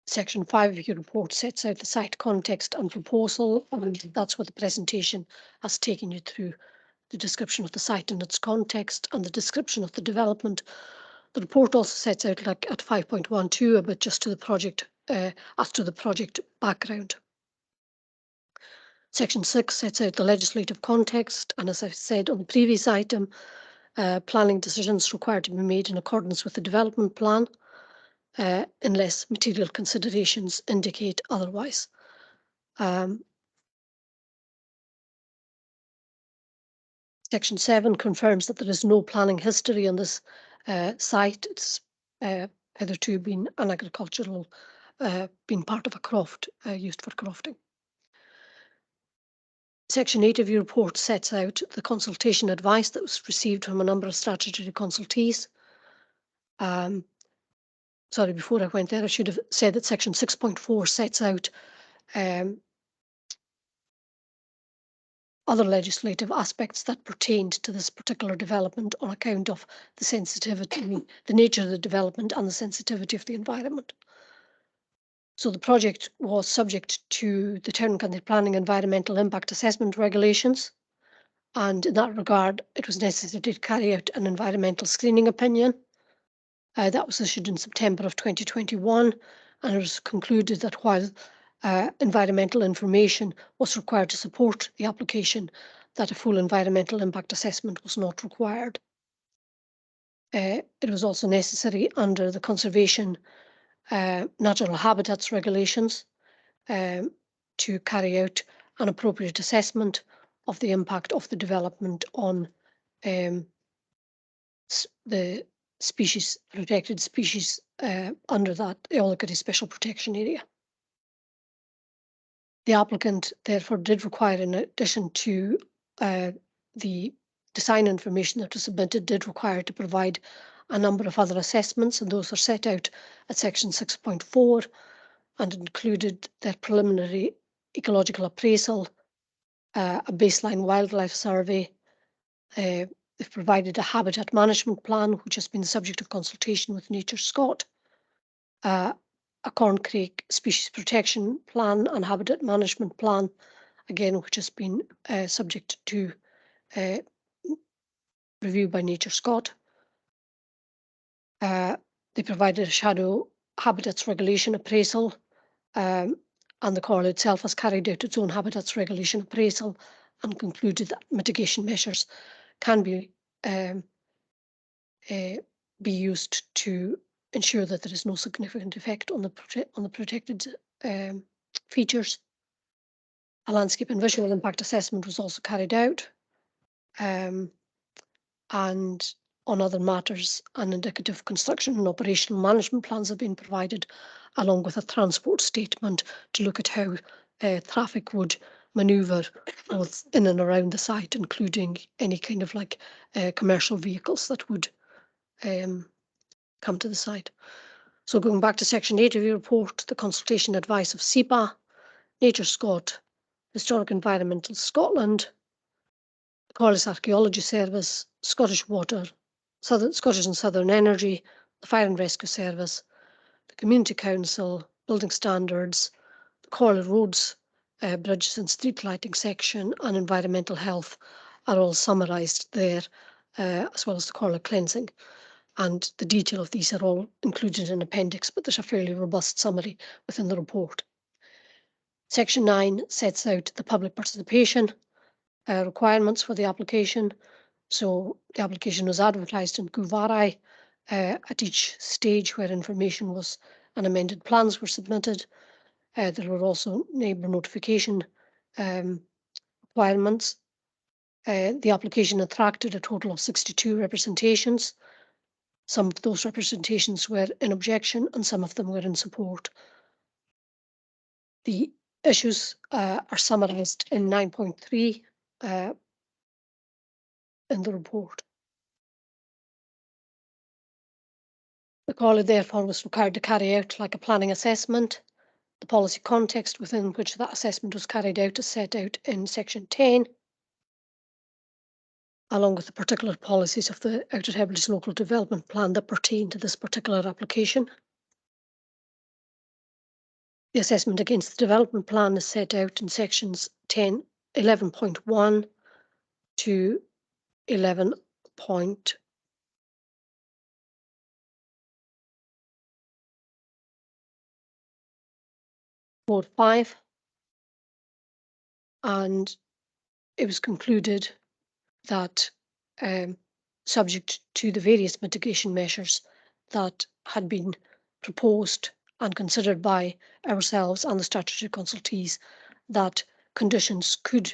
Section 5 of your report sets out the site context and proposal, and that's what the presentation has taken you through: the description of the site and its context and the description of the development. The report also sets out, like at 5.12, a bit just to the project, as to the project background. Section 6 sets out the legislative context, and as I said on the previous item, planning decisions required to be made in accordance with the development plan, unless material considerations indicate otherwise. Section 7 confirms that there is no planning history on this site. It's hitherto been an agricultural, been part of a croft used for crofting. Section 8 of your report sets out the consultation advice that was received from a number of statutory consultees. Sorry, before I went there, I should have said that section 6.4 sets out other legislative aspects that pertained to this particular development on account of the sensitivity, the nature of the development and the sensitivity of the environment. So the project was subject to the Town and County Planning Environmental Impact Assessment regulations, and in that regard it was necessary to carry out an environmental screening opinion. That was issued in September of 2021, and it was concluded that while environmental information was required to support the application, that a full environmental impact assessment was not required. It was also necessary under the Conservation Natural Habitats regulations to carry out an appropriate assessment of the impact of the development on the species, protected species under that Eola Special Protection Area. The applicant therefore did require, in addition to the design information that was submitted, did require to provide a number of other assessments, and those are set out at section 6.4 and included their preliminary ecological appraisal, a baseline wildlife survey. They've provided a habitat management plan, which has been the subject of consultation with Nature Scott, a Corncrake species protection plan and habitat management plan, again, which has been subject to review by Nature Scott. They provided a shadow habitats regulation appraisal, and the Corl itself has carried out its own habitats regulation appraisal and concluded that mitigation measures can be used to ensure that there is no significant effect on the protected features. A landscape and visual impact assessment was also carried out, and on other matters, an indicative construction and operational management plans have been provided, along with a transport statement to look at how traffic would manoeuvre both in and around the site, including any kind of like commercial vehicles that would come to the site. So going back to section 8 of your report, the consultation advice of SEPA, Nature Scot, Historic Environmental Scotland, the Corliss Archaeology Service, Scottish Water, Scottish and Southern Energy, the Fire and Rescue Service, the Community Council, Building Standards, the Corley Roads, Bridges and Street Lighting section, and Environmental Health are all summarised there, as well as the Corley Cleansing. And the detail of these are all included in appendix, but there's a fairly robust summary within the report. Section 9 sets out the public participation requirements for the application. So the application was advertised in Guvarai at each stage where information was and amended plans were submitted. There were also neighbour notification requirements. The application attracted a total of 62 representations. Some of those representations were in objection and some of them were in support. The issues are summarised in 9.3 in the report. The Corley therefore was required to carry out like a planning assessment. The policy context within which that assessment was carried out is set out in section 10, along with the particular policies of the Outer Hebrides Local Development Plan that pertain to this particular application. The assessment against the development plan is set out in sections 11.1 to 11.45, and it was concluded that subject to the various mitigation measures that had been proposed and considered by ourselves and the statutory consultees, that conditions could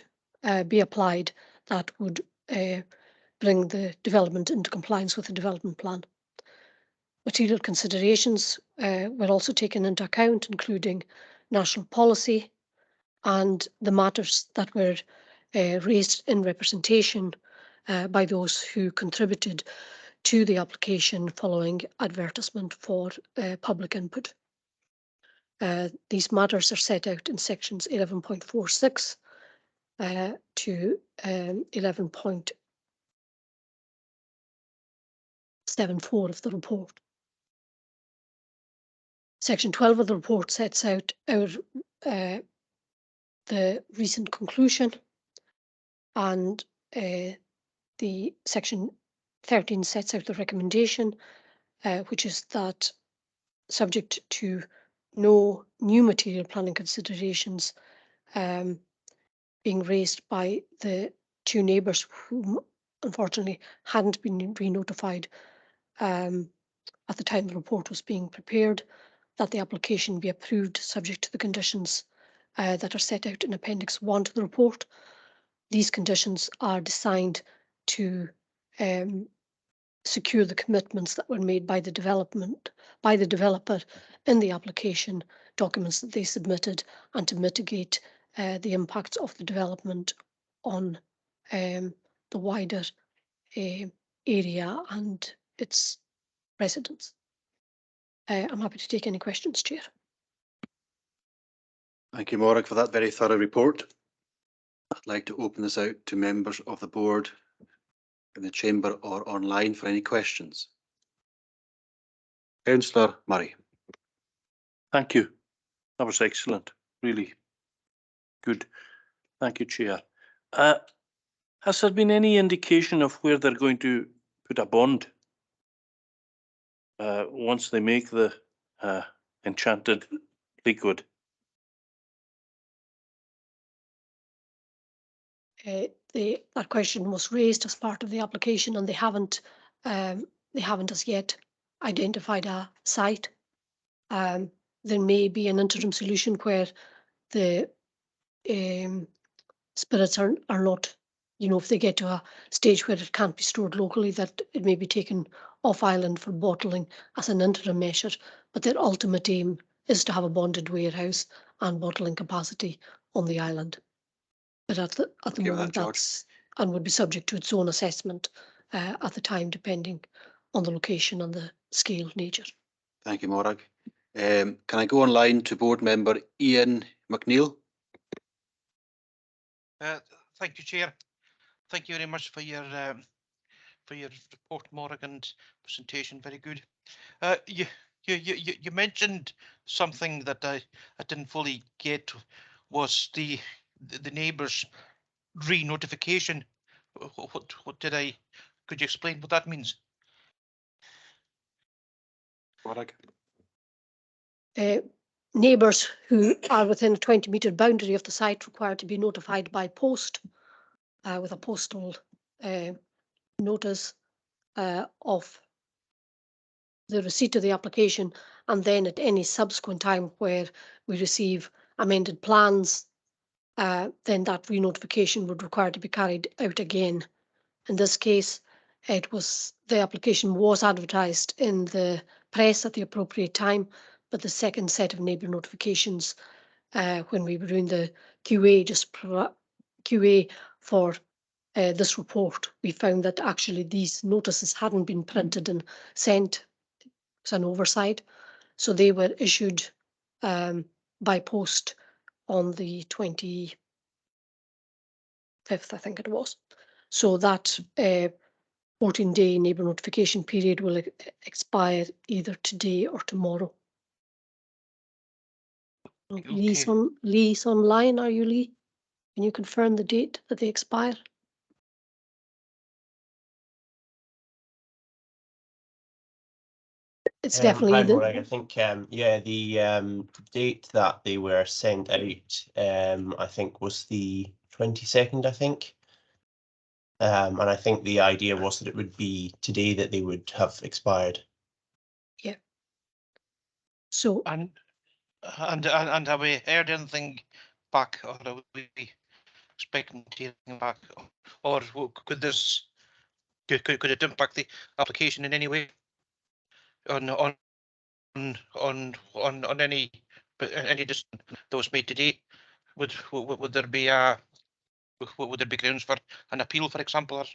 be applied that would bring the development into compliance with the development plan. Material considerations were also taken into account, including national policy and the matters that were raised in representation by those who contributed to the application following advertisement for public input. These matters are set out in sections 11.46 to 11.74 of the report. Section 12 of the report sets out the recent conclusion, and the section 13 sets out the recommendation, which is that subject to no new material planning considerations being raised by the two neighbours who unfortunately hadn't been re-notified at the time the report was being prepared, that the application be approved subject to the conditions that are set out in Appendix 1 to the report. These conditions are designed to secure the commitments that were made by the developer in the application documents that they submitted, and to mitigate the impacts of the development on the wider area and its residents. I'm happy to take any questions, Chair. Thank you, Morag, for that very thorough report. I'd like to open this out to members of the board in the chamber or online for any questions. Councillor Murray. Thank you. That was excellent. Really good. Thank you, Chair. Has there been any indication of where they're going to put a bond once they make the enchanted liquid? That question was raised as part of the application, and they haven't as yet identified a site. There may be an interim solution where the spirits are not, if they get to a stage where it can't be stored locally, that it may be taken off island for bottling as an interim measure. But their ultimate aim is to have a bonded warehouse and bottling capacity on the island. But at the Okay with moment, that, George? that's, and would be subject to its own assessment at the time, depending on the location and the scale, nature. Thank you, Morag. Can I go online to board member Ian McNeil? Thank you, Chair. Thank you very much for your report, Morag, and presentation. Very good. You mentioned something that I didn't fully get, was the neighbours re-notification. What did I? Could you explain what that means? Morag? Neighbours who are within a 20-metre boundary of the site required to be notified by post with a postal notice of the receipt of the application, and then at any subsequent time where we receive amended plans, then that re-notification would require to be carried out again. In this case, the application was advertised in the press at the appropriate time, but the second set of neighbour notifications, when we were doing the QA for this report, we found that actually these notices hadn't been printed and sent. It's an oversight. So they were issued by post on the 25th, I think it was. So that 14-day neighbour notification period will expire either today or tomorrow. Okay. Lee's online. Are you, Lee? Can you confirm the date that they expire? It's definitely Hi, the Morag. I think yeah, the date that they were sent out I think was the 22nd, I think. And I think the idea was that it would be today that they would have expired. yeah. So And have we heard anything back, or are we expecting to hear anything back, or could this could it impact the application in any way on any decision that was made today? Would there be grounds for an appeal, for example? Or?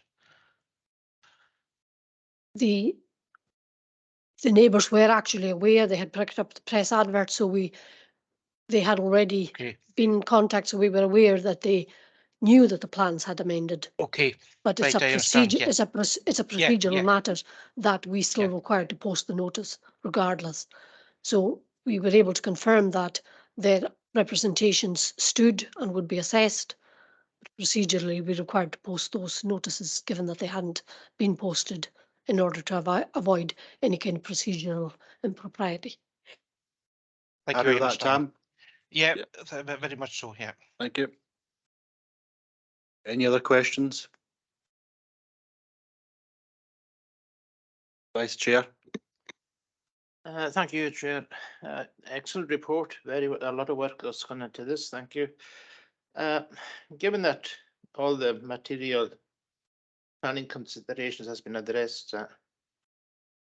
the neighbours were actually aware. They had picked up the press advert, so they had already Okay. been in contact, so we were aware that they knew that the plans had amended. Okay. But it's Right, a I understand, procedure. yeah. It's a procedural yeah. matter that we still Yeah. required to post the notice regardless. So we were able to confirm that their representations stood and would be assessed. But procedurally, we required to post those notices, given that they hadn't been posted, in order to avoid any kind of procedural impropriety. Thank Happy you with very that, much, Tom. Tam? Yeah, Yeah. very much so, yeah. Thank you. Any other questions? Vice Chair? Thank you, Chair. Excellent report. A lot of work has gone into this. Thank you. Given that all the material planning considerations has been addressed,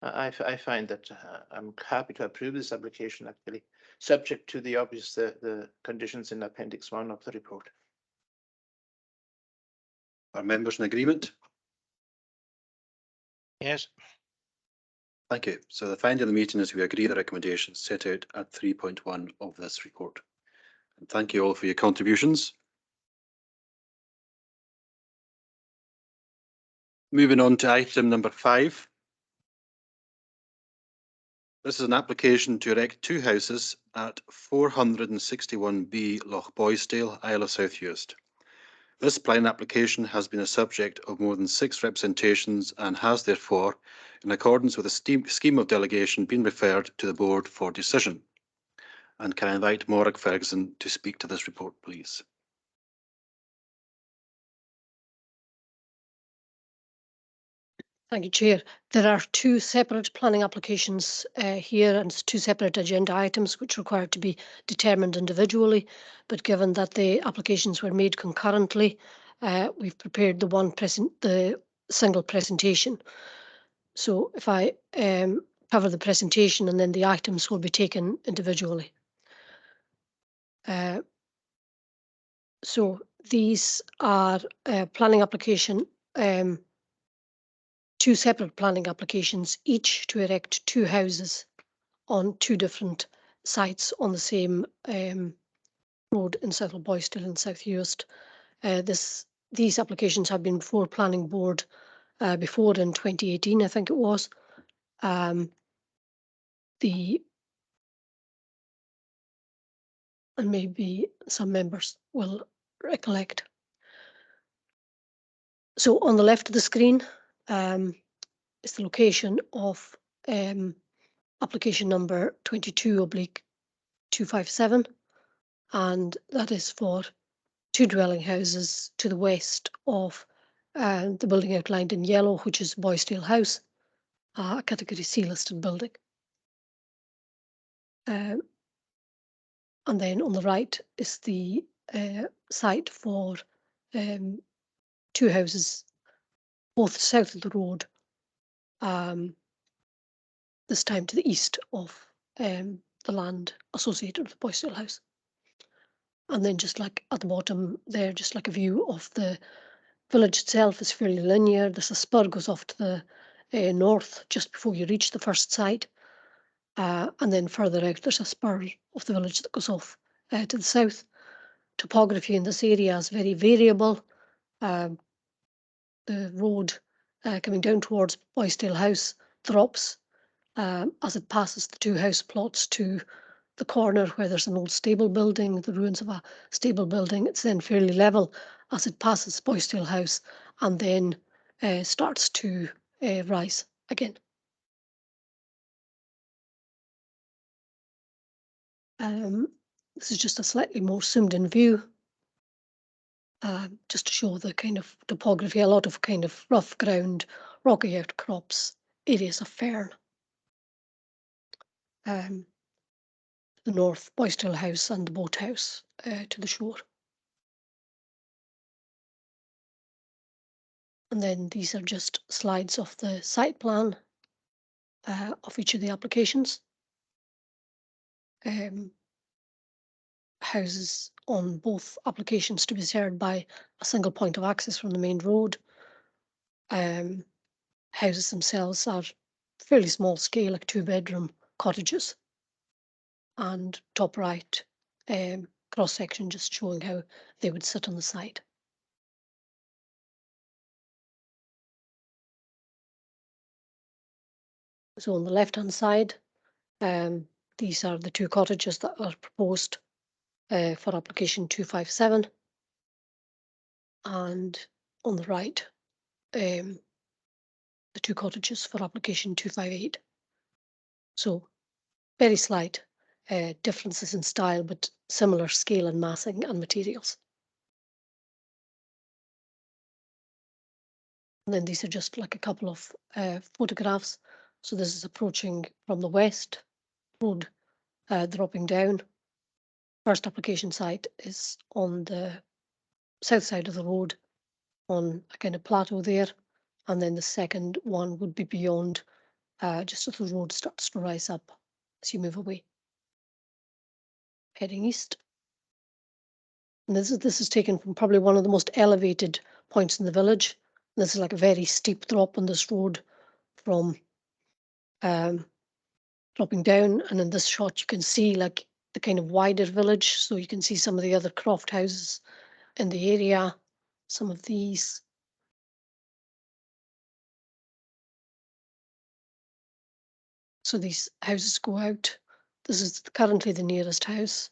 I find that I'm happy to approve this application, actually, subject to the obvious the conditions in Appendix 1 of the report. Are members in agreement? Yes. Thank you. So the finding of the meeting is we agree the recommendations set out at 3.1 of this report. And thank you all for your contributions. Moving on to item number 5. This is an application to erect 2 houses at 461B Loch Boysdale, Isle of South Uist. This planning application has been a subject of more than 6 representations and has therefore, in accordance with the scheme of delegation, been referred to the board for decision. And can I invite Morag Ferguson to speak to this report, please? Thank you, Chair. There are 2 separate planning applications here and 2 separate agenda items which require to be determined individually. But given that the applications were made concurrently, we've prepared the single presentation. So if I cover the presentation and then the items will be taken individually. So these are planning application, two separate planning applications, each to erect 2 houses on 2 different sites on the same road in South Boyston and South Uist. These applications have been before Planning Board before in 2018, I think it was. And maybe some members will recollect. So on the left of the screen is the location of application number 22/257, and that is for 2 dwelling houses to the west of the building outlined in yellow, which is Boysdale House, a category C listed building. And then on the right is the site for 2 houses, both south of the road, this time to the east of the land associated with Boysdale House. And then just like at the bottom there, just like a view of the village itself is fairly linear. There's a spur goes off to the north just before you reach the first site. And then further out, there's a spur of the village that goes off to the south. Topography in this area is very variable. The road coming down towards Boysdale House drops as it passes the 2 house plots to the corner where there's an old stable building, the ruins of a stable building. It's then fairly level as it passes Boysdale House and then starts to rise again. This is just a slightly more zoomed in view, just to show the kind of topography, a lot of kind of rough ground, rocky outcrops, areas of fern. The north, Boysdale House and the boat house to the shore. And then these are just slides of the site plan of each of the applications. Houses on both applications to be served by a single point of access from the main road. Houses themselves are fairly small scale, like 2-bedroom cottages. And top right cross section just showing how they would sit on the site. So on the left hand side, these are the 2 cottages that are proposed for application 257. And on the right, the 2 cottages for application 258. So very slight differences in style, but similar scale and massing and materials. And then these are just like a couple of photographs. So this is approaching from the west, road dropping down. First application site is on the south side of the road on a kind of plateau there. And then the second one would be beyond, just as the road starts to rise up as you move away. Heading east. And this is taken from probably one of the most elevated points in the village. And this is like a very steep drop on this road from dropping down. And in this shot, you can see like the kind of wider village. So you can see some of the other croft houses in the area, some of these. So these houses go out. This is currently the nearest house.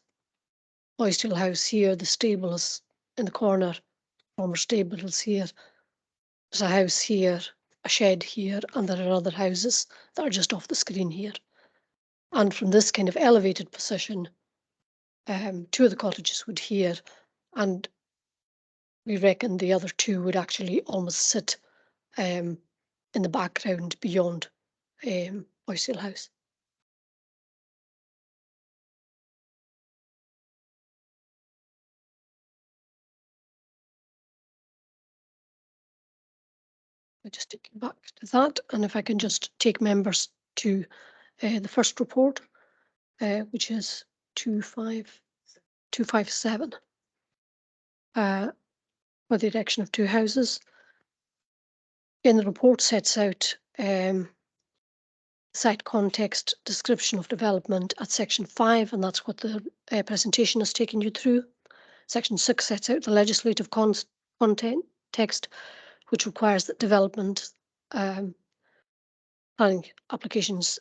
Boysdale House here, the stable is in the corner, former stable is here. There's a house here, a shed here, and there are other houses that are just off the screen here. And from this kind of elevated position, 2 of the cottages would here, and we reckon the other 2 would actually almost sit in the background beyond Boysdale House. I just take you back to that, and if I can just take members to the first report, which is 257. for the erection of 2 houses. Again, the report sets out site context, description of development at section 5, and that's what the presentation has taken you through. Section 6 sets out the legislative content text, which requires that development planning applications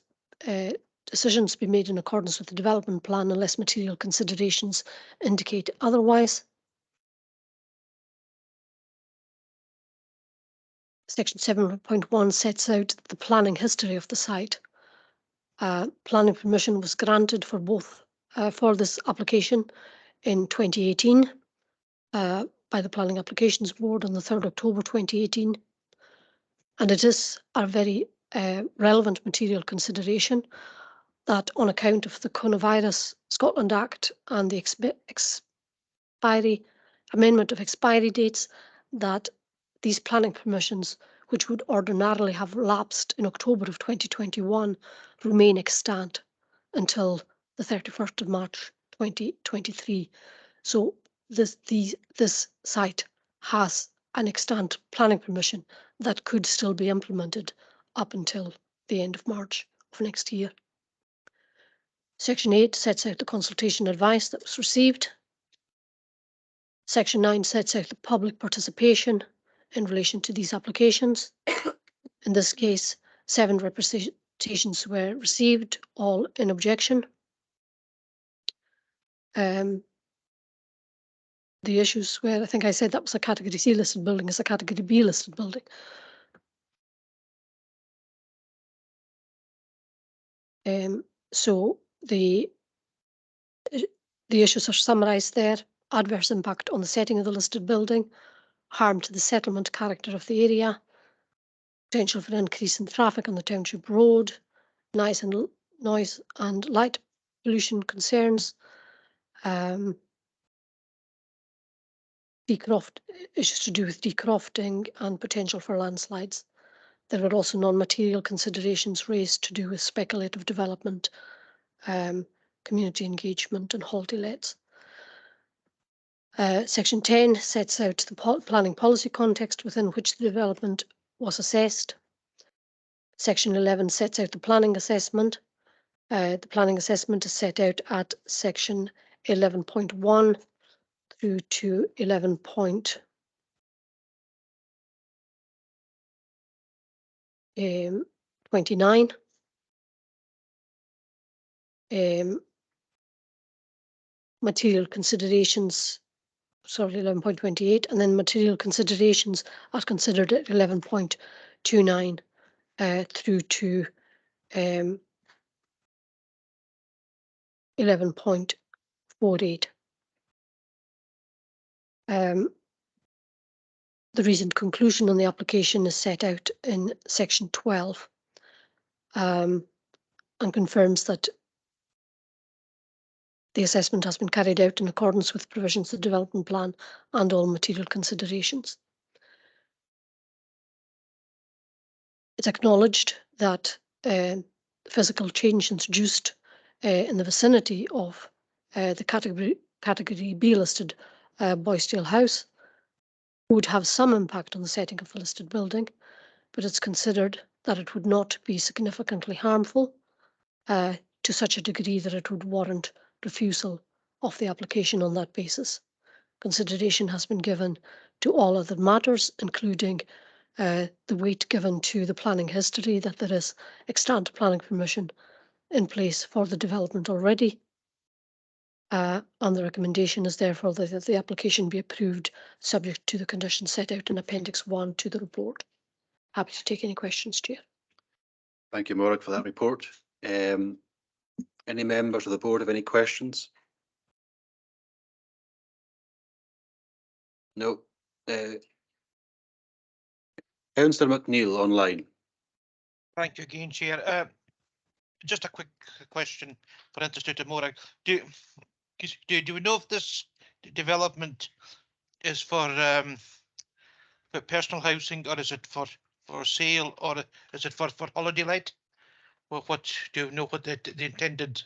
decisions be made in accordance with the development plan unless material considerations indicate otherwise. Section 7.1 sets out the planning history of the site. Planning permission was granted for both for this application in 2018 by the Planning Applications Board on the 3rd October 2018, and it is a very relevant material consideration that on account of the Coronavirus Scotland Act and the amendment of expiry dates, that these planning permissions, which would ordinarily have lapsed in October of 2021, remain extant until the 31st of March 2023. So this site has an extant planning permission that could still be implemented up until the end of March of next year. Section 8 sets out the consultation advice that was received. Section 9 sets out the public participation in relation to these applications. In this case, 7 representations were received, all in objection. The issues where I think I said that was a category C listed building is a category B listed building. So the issues are summarised there: adverse impact on the setting of the listed building, harm to the settlement character of the area, potential for increase in traffic on the township road, noise and light pollution concerns, issues to do with decrofting and potential for landslides. There were also non-material considerations raised to do with speculative development, community engagement and halty lets. Section 10 sets out the planning policy context within which the development was assessed. Section 11 sets out the planning assessment. The planning assessment is set out at section 11.1 through to 11.29. Material considerations, 11.28, and then material considerations are considered at 11.29 through to 11.48. The reasoned conclusion on the application is set out in section 12 and confirms that the assessment has been carried out in accordance with provisions of the development plan and all material considerations. It's acknowledged that physical change introduced in the vicinity of the category B listed Boysdale House would have some impact on the setting of the listed building, but it's considered that it would not be significantly harmful to such a degree that it would warrant refusal of the application on that basis. Consideration has been given to all other matters, including the weight given to the planning history, that there is extant planning permission in place for the development already. And the recommendation is therefore that the application be approved subject to the conditions set out in Appendix 1 to the report. Happy to take any questions, Chair. Thank you, Morag, for that report. Any members of the board have any questions? No. Councillor McNeill online. Thank you again, Chair. Just a quick question for interested in Morag. Do we know if this development is for personal housing, or is it for sale, or is it for holiday let? Well, what do you know what the intended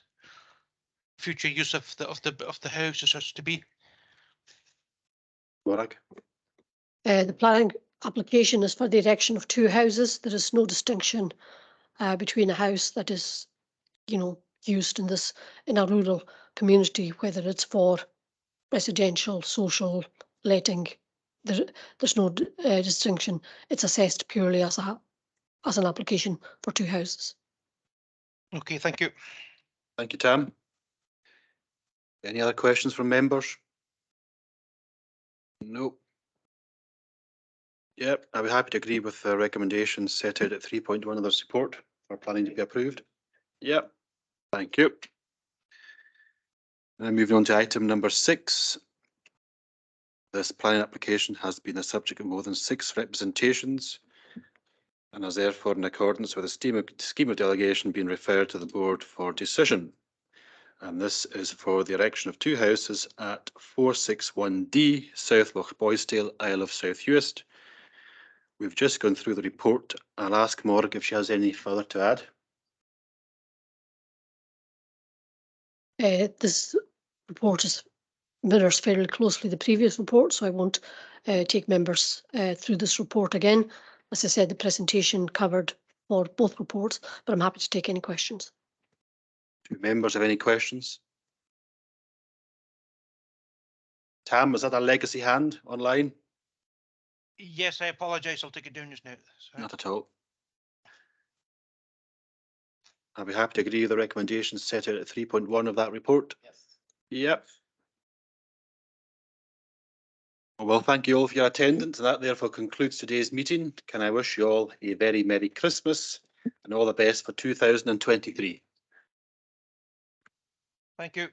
future use of the house is to be? Morag. The planning application is for the erection of 2 houses. There is no distinction between a house that is, used in a rural community, whether it's for residential, social, letting. There's no distinction. It's assessed purely as an application for 2 houses. Okay, thank you. Thank you, Tam. Any other questions from members? No. Yep, I'd be happy to agree with the recommendations set out at 3.1 of the report for planning to be approved. Yep, thank you. Now moving on to item number 6. This planning application has been the subject of more than 6 representations and is therefore in accordance with the scheme of delegation being referred to the board for decision. And this is for the erection of 2 houses at 461D South Loch Boysdale, Isle of South Uist. We've just gone through the report. I'll ask Morg if she has any further to add. This report mirrors fairly closely the previous report, so I won't take members through this report again. As I said, the presentation covered for both reports, but I'm happy to take any questions. Do members have any questions? Tam, is that a legacy hand online? Yes, I apologise. I'll take it down just now. Sorry. Not at all. I'll be happy to agree with the recommendations set out at 3.1 of that report. Yes. Yep. Well, thank you all for your attendance, and that therefore concludes today's meeting. Can I wish you all a very Merry Christmas and all the best for 2023. Thank you.